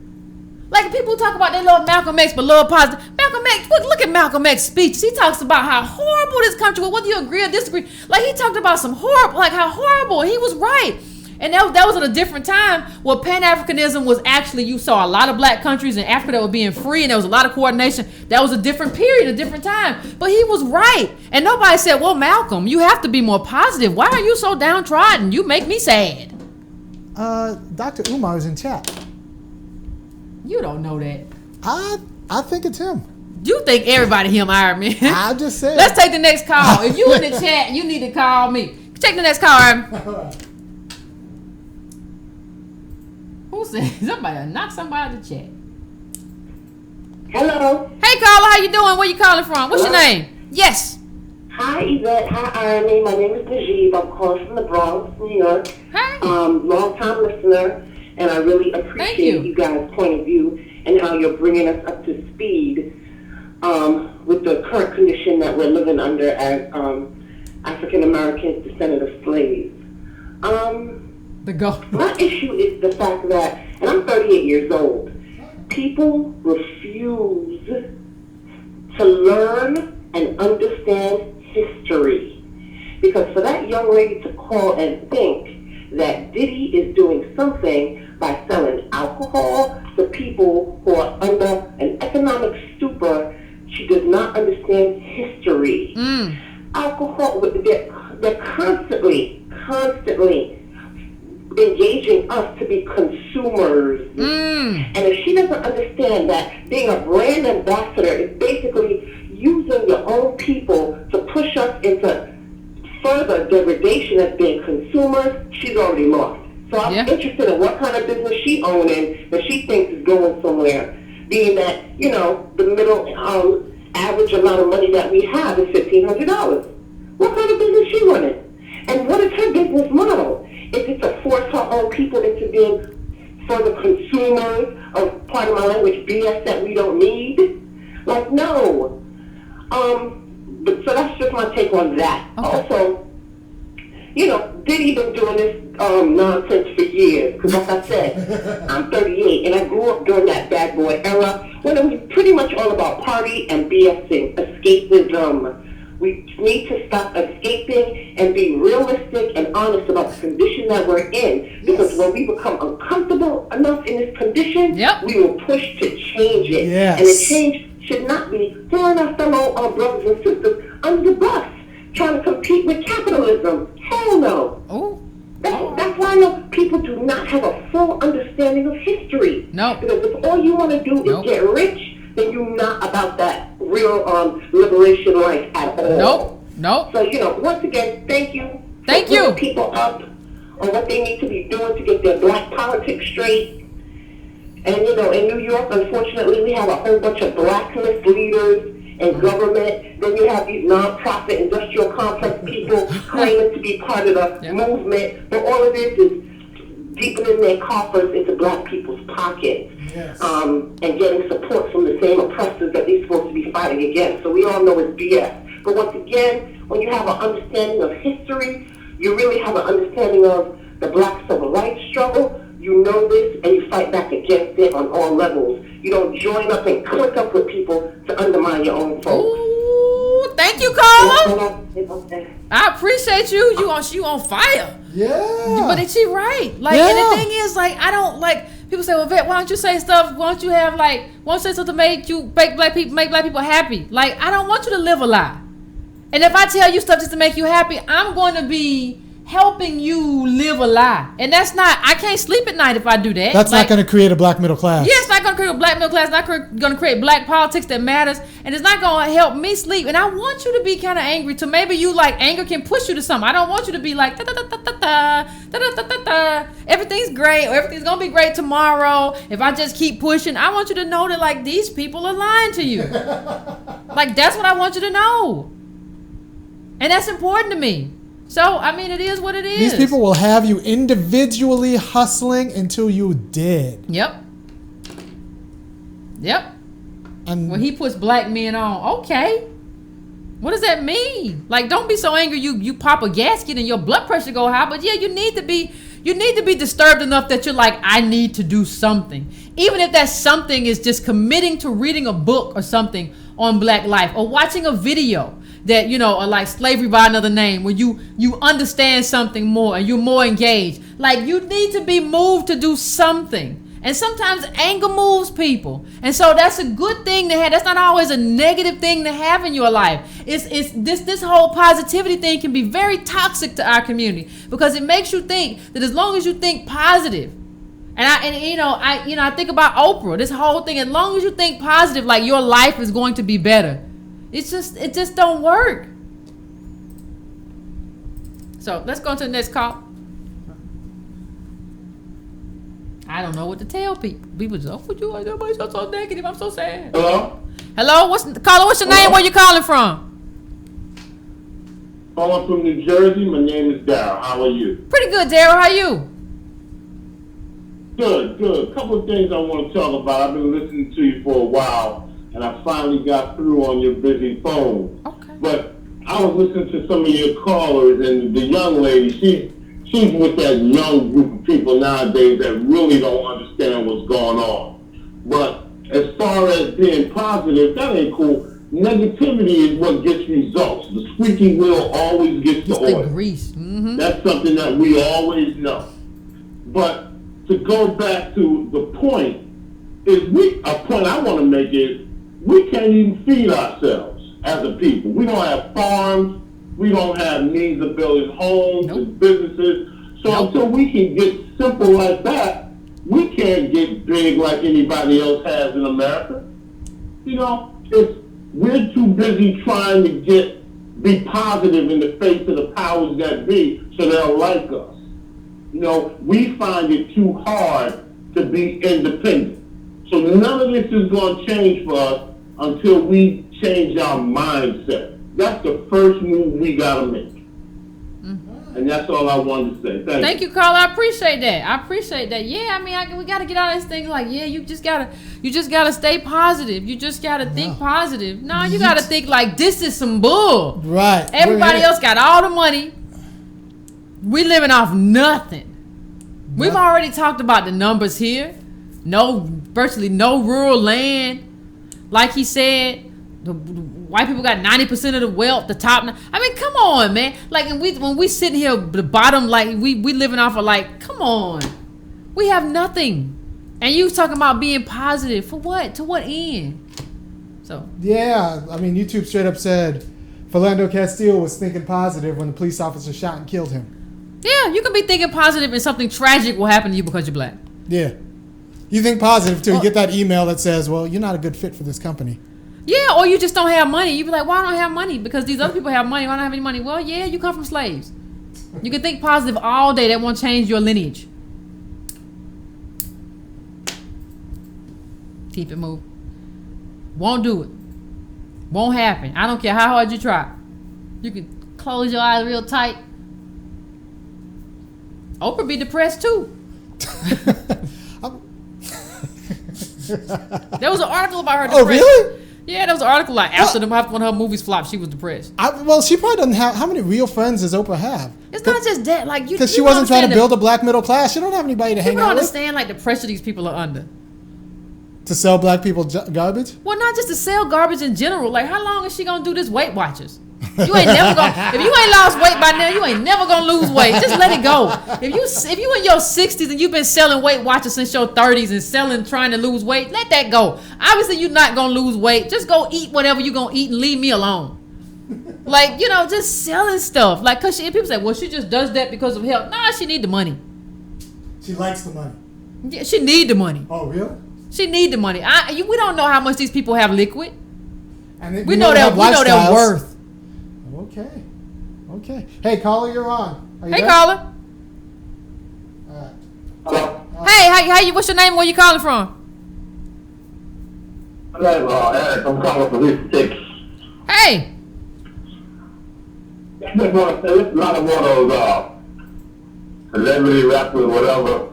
Like people talk about they love Malcolm X but love positive. Malcolm X, look at Malcolm X's speeches. He talks about how horrible this country was, whether you agree or disagree. Like he talked about some horrible, like how horrible. He was right. And that was at a different time where Pan-Africanism was actually, you saw a lot of black countries in Africa that were being free and there was a lot of coordination. That was a different period, a different time. But he was right. And nobody said, well, Malcolm, you have to be more positive. Why are you so downtrodden? You make me sad. Dr. Umar is in chat. You don't know that. I think it's him. You think everybody him, Iron Man. I just said. Let's take the next call. If you in the chat, you need to call me. Take the next call, Iron Man. Who said somebody knock somebody out the chat? Hello. Hey, caller, how you doing? Where you calling from? What's your name? Yes. Hi, Yvette. Hi, Iron Man. My name is Najib. I'm calling from the Bronx, New York. Hi. Long-time listener, and I really appreciate you guys' point of view and how you're bringing us up to speed with the current condition that we're living under as African Americans descended of slaves. My issue is the fact that, and I'm 38 years old, people refuse to learn and understand history. Because for that young lady to call and think that Diddy is doing something by selling alcohol to people who are under an economic stupor, she does not understand history. Alcohol, they're constantly engaging us to be consumers. And if she doesn't understand that being a brand ambassador is basically using your own people to push us into further degradation as being consumers, she's already lost. So I'm interested in what kind of business she owning that she thinks is going somewhere, being that, you know, the middle average amount of money that we have is $1,500. What kind of business she running? And what is her business model? Is it to force her own people into being further consumers of, part of my language, BS that we don't need? Like, no. But so that's just my take on that. Okay. Also, you know, Diddy been doing this nonsense for years. Because like I said, I'm 38 and I grew up during that bad boy era when it was pretty much all about party and BSing, escapism. We need to stop escaping and be realistic and honest about the condition that we're in. Because when we become uncomfortable enough in this condition, we will push to change it. Yes. And the change should not be throwing our fellow brothers and sisters under the bus, trying to compete with capitalism. Hell no. Oh. That's why I know people do not have a full understanding of history. No. Because if all you want to do is get rich, then you're not about that real liberation life at all. Nope. So, you know, once again, thank you. Thank you. Putting people up on what they need to be doing to get their black politics straight. And, you know, in New York, unfortunately, we have a whole bunch of blackness leaders in government. Then you have these nonprofit industrial complex people claiming to be part of the movement. But all of this is deepening their coffers into black people's pockets. Yes. And getting support from the same oppressors that they're supposed to be fighting against. So we all know it's BS. But once again, when you have an understanding of history, you really have an understanding of the black civil rights struggle. You know this, and you fight back against it on all levels. You don't join up and click up with people to undermine your own folks. Ooh, thank you, Carla. I appreciate you. You on fire. Yeah. But she right. Like, and the thing is, like, I don't like. People say, well, Yvette, why don't you say stuff? Why don't you have like, why don't you say something to make black people happy? Like, I don't want you to live a lie. And if I tell you stuff just to make you happy, I'm going to be helping you live a lie. And that's not, I can't sleep at night if I do that. That's like, not going to create a black middle class. Yeah, it's not going to create a black middle class. It's not going to create black politics that matters. And it's not going to help me sleep. And I want you to be kind of angry to maybe you like anger can push you to something. I don't want you to be like, everything's great or everything's going to be great tomorrow if I just keep pushing. I want you to know that like these people are lying to you. Like that's what I want you to know. And that's important to me. So, I mean, it is what it is. These people will have you individually hustling until you dead. Yep. And when he puts black men on, okay. What does that mean? Like, don't be so angry you pop a gasket and your blood pressure go high. But yeah, you need to be disturbed enough that you're like, I need to do something. Even if that something is just committing to reading a book or something on black life or watching a video that, you know, are like Slavery by Another Name, where you understand something more and you're more engaged. Like, you need to be moved to do something. And sometimes anger moves people. And so that's a good thing to have. That's not always a negative thing to have in your life. It's this whole positivity thing can be very toxic to our community because it makes you think that as long as you think positive, and I think about Oprah, this whole thing, as long as you think positive, like your life is going to be better. It just don't work. So let's go to the next call. I don't know what to tell people. People just, everybody's so negative. I'm so sad. Hello? What's your name? Where you calling from? Calling from New Jersey. My name is Daryl. How are you? Pretty good, Daryl. How are you? Good. A couple of things I want to talk about. I've been listening to you for a while, and I finally got through on your busy phone. Okay. But I was listening to some of your callers, and the young lady, she's with that young group of people nowadays that really don't understand what's going on. But as far as being positive, that ain't cool. Negativity is what gets results. The squeaky wheel always gets the oil. The grease. Mm-hmm. That's something that we always know. But to go back to the point, a point I want to make is we can't even feed ourselves as a people. We don't have farms. We don't have means of building homes and businesses. So until we can get simple like that, we can't get big like anybody else has in America. You know, we're too busy trying to be positive in the face of the powers that be so they'll like us. You know, we find it too hard to be independent. So none of this is going to change for us until we change our mindset. That's the first move we got to make. Mm-hmm. And that's all I wanted to say. Thank you, Carl. I appreciate that. Yeah, I mean, we got to get out of this thing like, yeah, you just got to stay positive. You just got to think positive. No, you got to think like this is some bull. Right. Everybody else got all the money. We living off nothing. We've already talked about the numbers here. Virtually no rural land. Like he said, the white people got 90% of the wealth, the top. I mean, come on, man. Like, and when we sitting here, the bottom, like we living off of like, come on, we have nothing. And you talking about being positive for what? To what end? So yeah, I mean, YouTube straight up said Philando Castile was thinking positive when the police officer shot and killed him. Yeah, you can be thinking positive and something tragic will happen to you because you're black. Yeah. You think positive till you get that email that says, well, you're not a good fit for this company. Yeah, or you just don't have money. You be like, why don't I have money? Because these other people have money. Why don't I have any money? Well, yeah, you come from slaves. You can think positive all day. That won't change your lineage. Keep it moving. Won't do it. Won't happen. I don't care how hard you try. You can close your eyes real tight. Oprah be depressed too. There was an article about her depression. Oh, really? Yeah, there was an article like after one of her movies flopped, she was depressed. Well, she probably doesn't have. How many real friends does Oprah have? It's not just that, like you. Because she wasn't trying to build a black middle class. She don't have anybody to hang out with. People don't understand like the pressure these people are under. To sell black people garbage? Well, not just to sell garbage in general. Like, how long is she gonna do this Weight Watchers? You ain't never gonna. If you ain't lost weight by now, you ain't never gonna lose weight. Just let it go. If you in your 60s and you've been selling Weight Watchers since your 30s and trying to lose weight, let that go. Obviously, you're not gonna lose weight. Just go eat whatever you're gonna eat and leave me alone. Like, you know, just selling stuff. Like, cause people say, well, she just does that because of health. Nah, she need the money. She likes the money. Yeah, she need the money. Oh, really? She need the money. We don't know how much these people have liquid. And we know their worth. Okay. Hey, caller, you're on. Hey, caller. Hey, how you? What's your name? Where you calling from? My name is Eric. I'm calling from East Texas. Hey. I just want to say, it's not one of those celebrity rappers, whatever.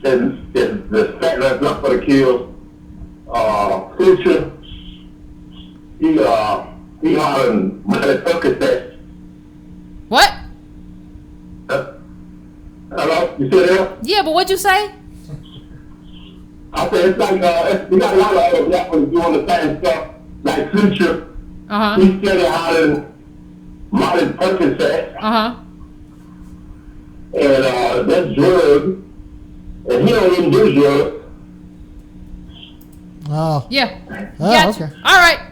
And the fact that's not for the kills. Future, he hollering Percocet. What? Hello, you still there? Yeah, but what'd you say? I said it's like we got a lot of other rappers doing the same stuff, like Future. He steady hollering Molly Percocet. And that's drugs. And he don't even do drugs. Oh. Yeah. Oh, okay. All right.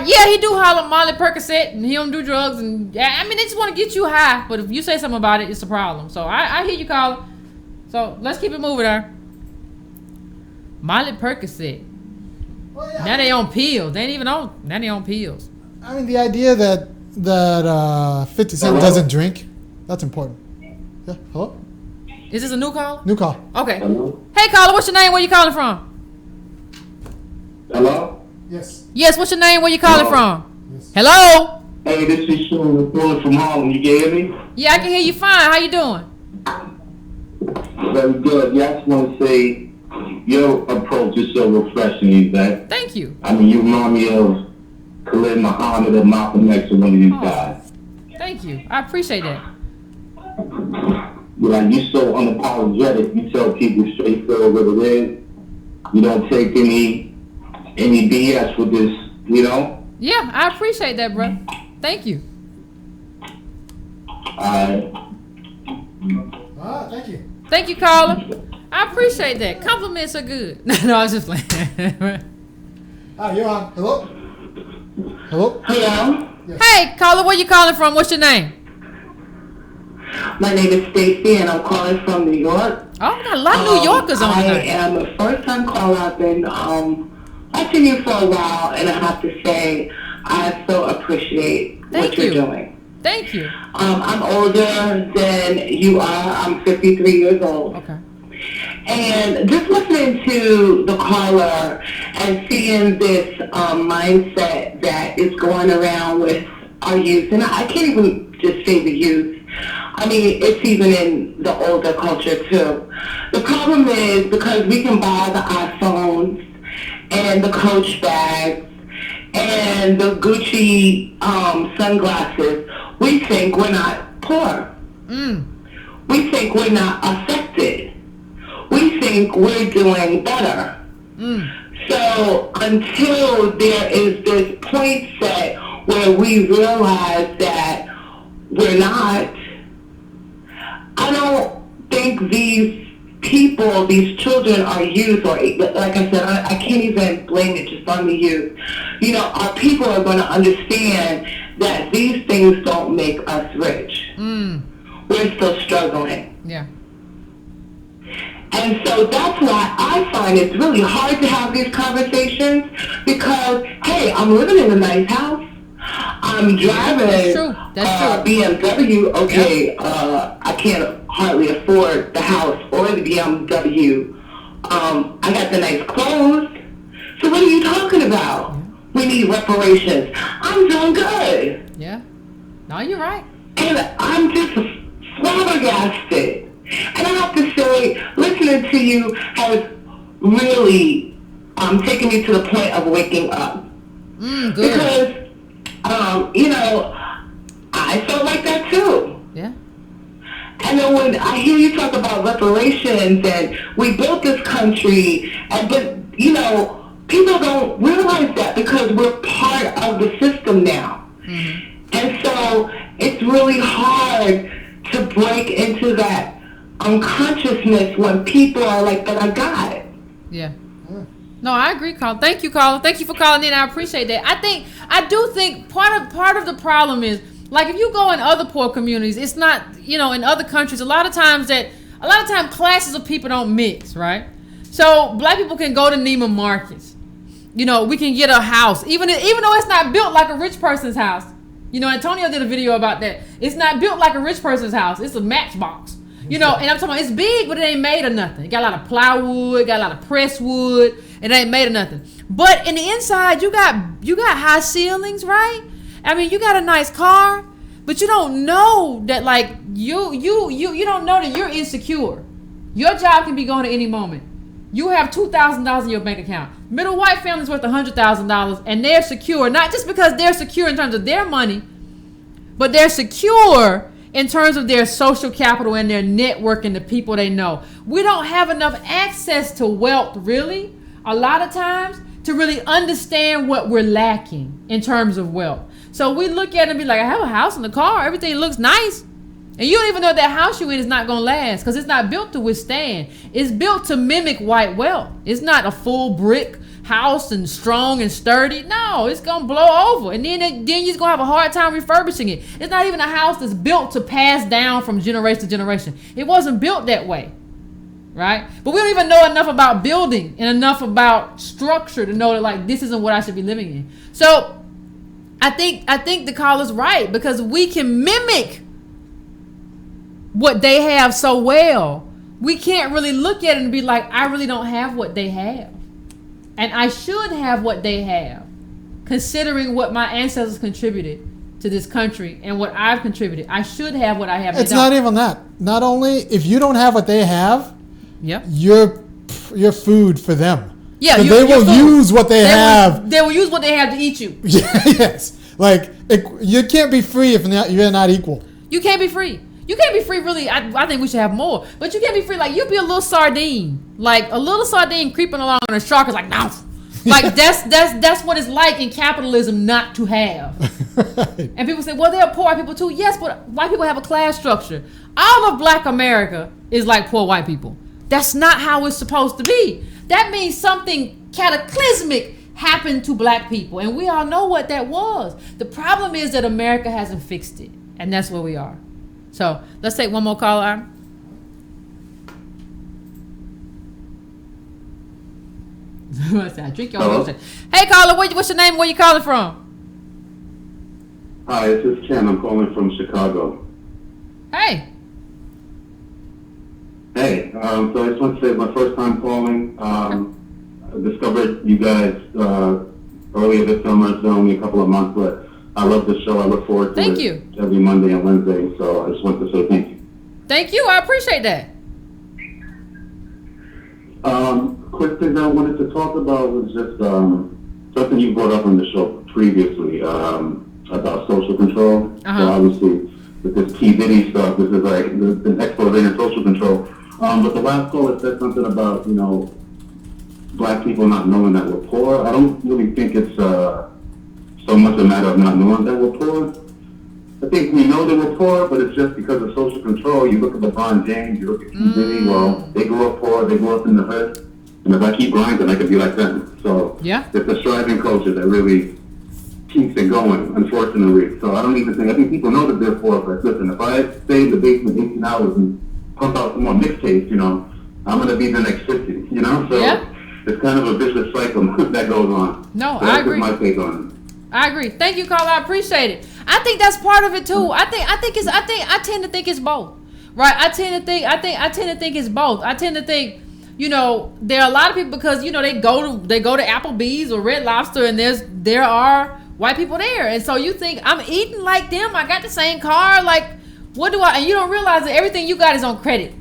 Yeah, he do holler Molly Percocet, and he don't do drugs, and I mean they just want to get you high. But if you say something about it, it's a problem. So I hear you, caller. So let's keep it moving there. Molly Percocet. Well, yeah. Now they on pills. They ain't even on. Now they on pills. I mean, the idea that 50 Cent doesn't drink, that's important. Yeah. Hello. Is this a new call? New call. Okay. Hello? Hey, caller, what's your name? Where you calling from? Hello? Yes. Yes, what's your name? Where you calling from? Yes. Hello? Hey, this is Sean calling from Harlem. You can hear me? Yeah, I can hear you fine. How you doing? Very good. Yeah, I just want to say your approach is so refreshing, Yvette. Thank you. I mean, you remind me of Khalid Muhammad or Malcolm X or one of these guys. Thank you. I appreciate that. Like, you're so unapologetic. You tell people straight forward what it is. You don't take any BS with this, you know? Yeah, I appreciate that, bro. Thank you. Alright. Thank you. Thank you, caller. I appreciate that. Compliments are good. No, I was just playing. You're on. Hello? Hello? Hello? Yes. Hey, caller, where you calling from? What's your name? My name is Stacy, and I'm calling from New York. Oh, we got a lot of New Yorkers on I tonight. am a first-time caller. I've been watching you for a while, and I have to say, I so appreciate what you're doing. Thank you. I'm older than you are. I'm 53 years old. Okay. And just listening to the caller and seeing this mindset that is going around with our youth, and I can't even just say the youth. I mean, it's even in the older culture too. The problem is because we can buy the iPhones and the Coach bags and the Gucci sunglasses, we think we're not poor. We think we're not affected. We think we're doing better. So until there is this point set where we realize that we're not, I don't think these people, these children, our youth, or like I said, I can't even blame it just on the youth. You know, our people are going to understand that these things don't make us rich. We're still struggling. Yeah. And so that's why I find it's really hard to have these conversations because, hey, I'm living in a nice house. I'm driving That's true. BMW. Okay, I can't hardly afford the house or the BMW. I got the nice clothes. So what are you talking about? We need reparations. I'm doing good. Yeah. No, you're right. And I'm just flabbergasted. And I have to say, listening to you has really taken me to the point of waking up. Good. Because, you know, I felt like that too. Yeah. And then when I hear you talk about reparations and we built this country, but, you know, people don't realize that because we're part of the system now. And so it's really hard to break into that unconsciousness when people are like, but I got it. Yeah. No, I agree, Colin. Thank you, Colin. Thank you for calling in. I appreciate that. I do think part of the problem is, like, if you go in other poor communities, it's not, you know, in other countries, a lot of times classes of people don't mix, right? So black people can go to Neiman Marcus. You know, we can get a house, even though it's not built like a rich person's house. You know, Antonio did a video about that. It's not built like a rich person's house. It's a matchbox. You know, and I'm talking about it's big, but it ain't made of nothing. It got a lot of plywood, got a lot of pressed wood, and it ain't made of nothing. But in the inside, you got high ceilings, right? I mean, you got a nice car, but you don't know that, like, you don't know that you're insecure. Your job can be going at any moment. You have $2,000 in your bank account. Middle white family's worth $100,000, and they're secure, not just because they're secure in terms of their money, but they're secure in terms of their social capital and their network and the people they know. We don't have enough access to wealth, really, a lot of times, to really understand what we're lacking in terms of wealth. So we look at it and be like, I have a house and a car, everything looks nice. And you don't even know that house you're in is not going to last because it's not built to withstand. It's built to mimic white wealth. It's not a full brick house and strong and sturdy. No, it's going to blow over. And then you're going to have a hard time refurbishing it. It's not even a house that's built to pass down from generation to generation. It wasn't built that way, right? But we don't even know enough about building and enough about structure to know that, like, this isn't what I should be living in. So I think the caller's right because we can mimic what they have so well. We can't really look at it and be like, I really don't have what they have. And I should have what they have, considering what my ancestors contributed to this country and what I've contributed. I should have what I have. It's not even that. Not only if you don't have what they have, you're food for them. Yeah, they will use what they have. They will use what they have to eat you. Yes. Like, you can't be free if you're not equal. You can't be free. You can't be free, really. I think we should have more. But you can't be free. Like, you'll be a little sardine. Like, a little sardine creeping along and a shark is like, no. Like, that's what it's like in capitalism not to have. Right. And people say, well, there are poor white people too. Yes, but white people have a class structure. All of black America is like poor white people. That's not how it's supposed to be. That means something cataclysmic happened to black people. And we all know what that was. The problem is that America hasn't fixed it. And that's where we are. So let's take one more caller. I drink your emotion. Hey, caller, what's your name? Where you calling from? Hi, this is Ken. I'm calling from Chicago. Hey. Hey, so I just want to say it's my first time calling. I discovered you guys earlier this summer. It's only a couple of months, but I love the show. I look forward to it every Monday and Wednesday. So I just want to say thank you. Thank you. I appreciate that. Quick thing that I wanted to talk about was just something you brought up on the show previously about social control. So obviously, with this Diddy stuff, this is like an expose in social control. But the last caller said something about, you know, black people not knowing that we're poor. I don't really think it's so much a matter of not knowing that we're poor. I think we know that we're poor, but it's just because of social control. You look at LeBron James, you look at Diddy, well, they grew up poor, they grew up in the hood. And if I keep grinding, I could be like them. So it's a striving culture that really keeps it going, unfortunately. So I think people know that they're poor, but listen, if I stay in the basement 18 hours and pump out some more mixtapes, you know, I'm going to be the next 50, you know? So it's kind of a vicious cycle that goes on. No, so I agree. That's my take on it. I agree. Thank you, caller. I appreciate it. I think that's part of it too. I tend to think it's both. Right? I tend to think it's both. I tend to think, you know, there are a lot of people because, you know, they go to Applebee's or Red Lobster and there are white people there. And so you think I'm eating like them. I got the same car. Like, and you don't realize that everything you got is on credit.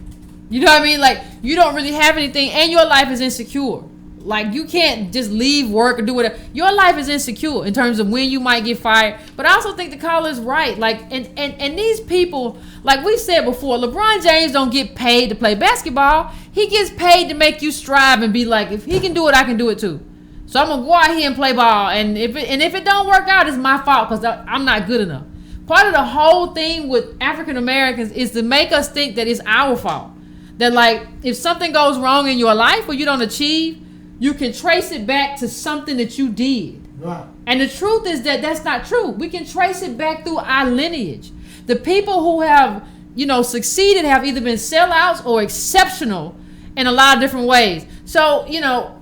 You know what I mean? Like, you don't really have anything and your life is insecure. Like, you can't just leave work or do whatever. Your life is insecure in terms of when you might get fired. But I also think the caller is right. Like, and these people, like we said before, LeBron James don't get paid to play basketball. He gets paid to make you strive and be like, if he can do it, I can do it too. So I'm gonna go out here and play ball. And if it don't work out, it's my fault because I'm not good enough. Part of the whole thing with African Americans is to make us think that it's our fault. That, like, if something goes wrong in your life or you don't achieve, you can trace it back to something that you did. Right. And the truth is that that's not true. We can trace it back through our lineage. The people who have, you know, succeeded have either been sellouts or exceptional in a lot of different ways. So, you know,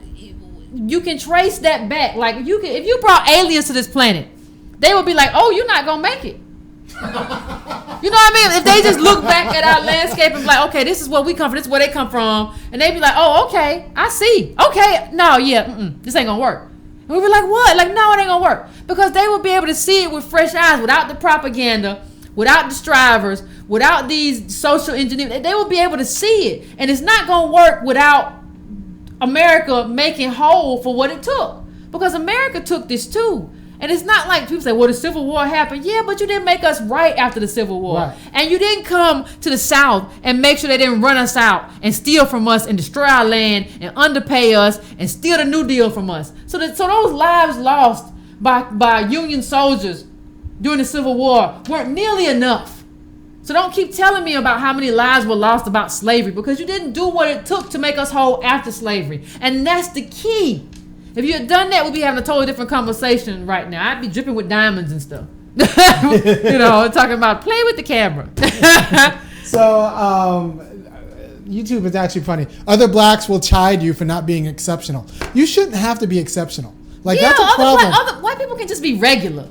you can trace that back. Like, if you brought aliens to this planet, they would be like, oh, you're not going to make it. You know what I mean? If they just look back at our landscape and be like, okay, this is where we come from, this is where they come from, and they be like, oh, okay, I see. Okay, no, this ain't gonna work. And we be like, what? Like, no, it ain't gonna work. Because they would be able to see it with fresh eyes, without the propaganda, without the strivers, without these social engineers. They will be able to see it. And it's not gonna work without America making whole for what it took. Because America took this too. And it's not like people say, well, the Civil War happened. Yeah, but you didn't make us right after the Civil War. Right. And you didn't come to the South and make sure they didn't run us out and steal from us and destroy our land and underpay us and steal the New Deal from us. So those lives lost by Union soldiers during the Civil War weren't nearly enough. So don't keep telling me about how many lives were lost about slavery, because you didn't do what it took to make us whole after slavery. And that's the key. If you had done that, we'd be having a totally different conversation right now. I'd be dripping with diamonds and stuff. You know, talking about play with the camera. So, YouTube is actually funny. Other blacks will chide you for not being exceptional. You shouldn't have to be exceptional. Like, that's a problem. Other white people can just be regular.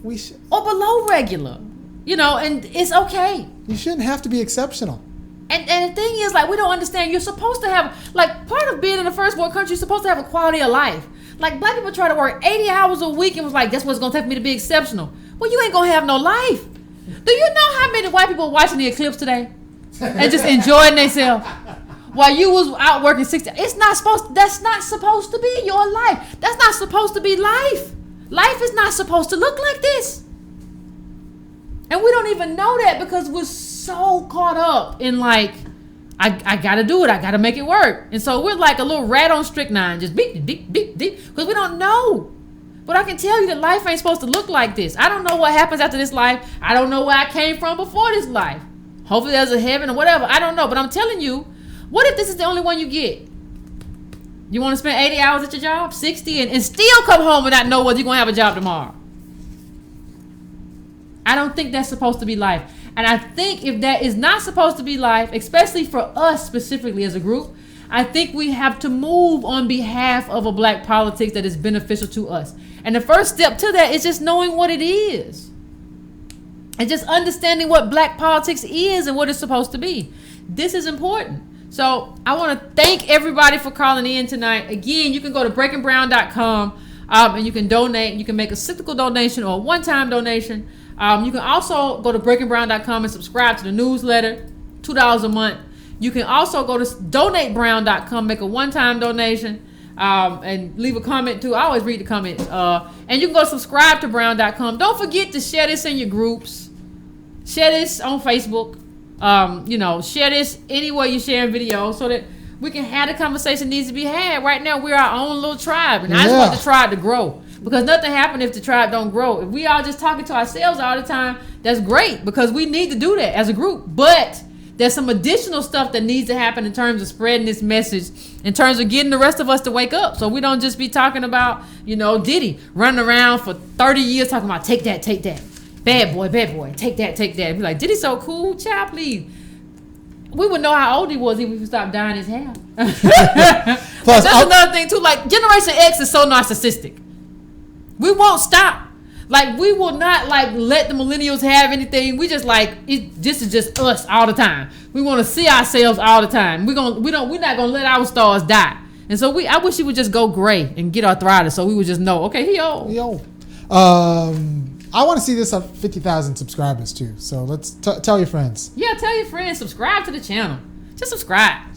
Or below regular. You know, and it's okay. You shouldn't have to be exceptional. And the thing is, like, we don't understand. You're supposed to have, like, part of being in a first world country, you're supposed to have a quality of life. Like, black people try to work 80 hours a week and was like, that's what's going to take me to be exceptional. Well, you ain't going to have no life. Do you know how many white people watching the eclipse today? And just enjoying themselves? While you was out working 60, that's not supposed to be your life. That's not supposed to be life. Life is not supposed to look like this. And we don't even know that because we're so caught up in, like, I gotta do it, I gotta make it work. And so we're like a little rat on strychnine, just beep, beep, beep, beep, because we don't know. But I can tell you that life ain't supposed to look like this. I don't know what happens after this life. I don't know where I came from before this life. Hopefully there's a heaven or whatever. I don't know. But I'm telling you, what if this is the only one you get? You want to spend 80 hours at your job, 60, and still come home and not know whether you're going to have a job tomorrow? I don't think that's supposed to be life. And I think if that is not supposed to be life, especially for us specifically as a group, I think we have to move on behalf of a black politics that is beneficial to us. And the first step to that is just knowing what it is. And just understanding what black politics is and what it's supposed to be. This is important. So I want to thank everybody for calling in tonight. Again, you can go to breakandbrown.com and you can donate. You can make a cyclical donation or a one-time donation. You can also go to breakandbrown.com and subscribe to the newsletter, $2 a month. You can also go to donatebrown.com, make a one-time donation, and leave a comment too. I always read the comments. And you can go subscribe to brown.com. Don't forget to share this in your groups. Share this on Facebook. Share this anywhere you're sharing videos so that we can have the conversation that needs to be had. Right now, we're our own little tribe. And I just want the tribe to grow. Because nothing happens if the tribe don't grow. If we all just talking to ourselves all the time, that's great. Because we need to do that as a group. But there's some additional stuff that needs to happen in terms of spreading this message, in terms of getting the rest of us to wake up. So we don't just be talking about, Diddy running around for 30 years talking about take that. Bad boy, take that. Be like, Diddy's so cool, child, please. We would know how old he was if we stopped dyeing his hair. Plus, that's another thing too. Like, Generation X is so narcissistic. We won't stop. Like, we will not let the millennials have anything. We just this is just us all the time. We want to see ourselves all the time. We're not gonna let our stars die. And so I wish he would just go gray and get arthritis, so we would just know, okay, he old. I want to see this up 50,000 subscribers too. So let's tell your friends. Yeah, tell your friends. Subscribe to the channel. Just subscribe.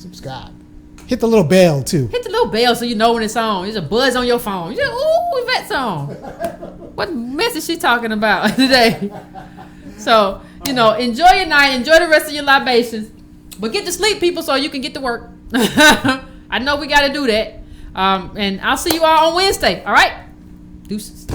Hit the little bell too. Hit the little bell so you know when it's on. There's a buzz on your phone. You just, ooh, Yvette's on. What mess is she talking about today? So, enjoy your night. Enjoy the rest of your libations. But get to sleep, people, so you can get to work. I know we got to do that. And I'll see you all on Wednesday. All right? Deuces.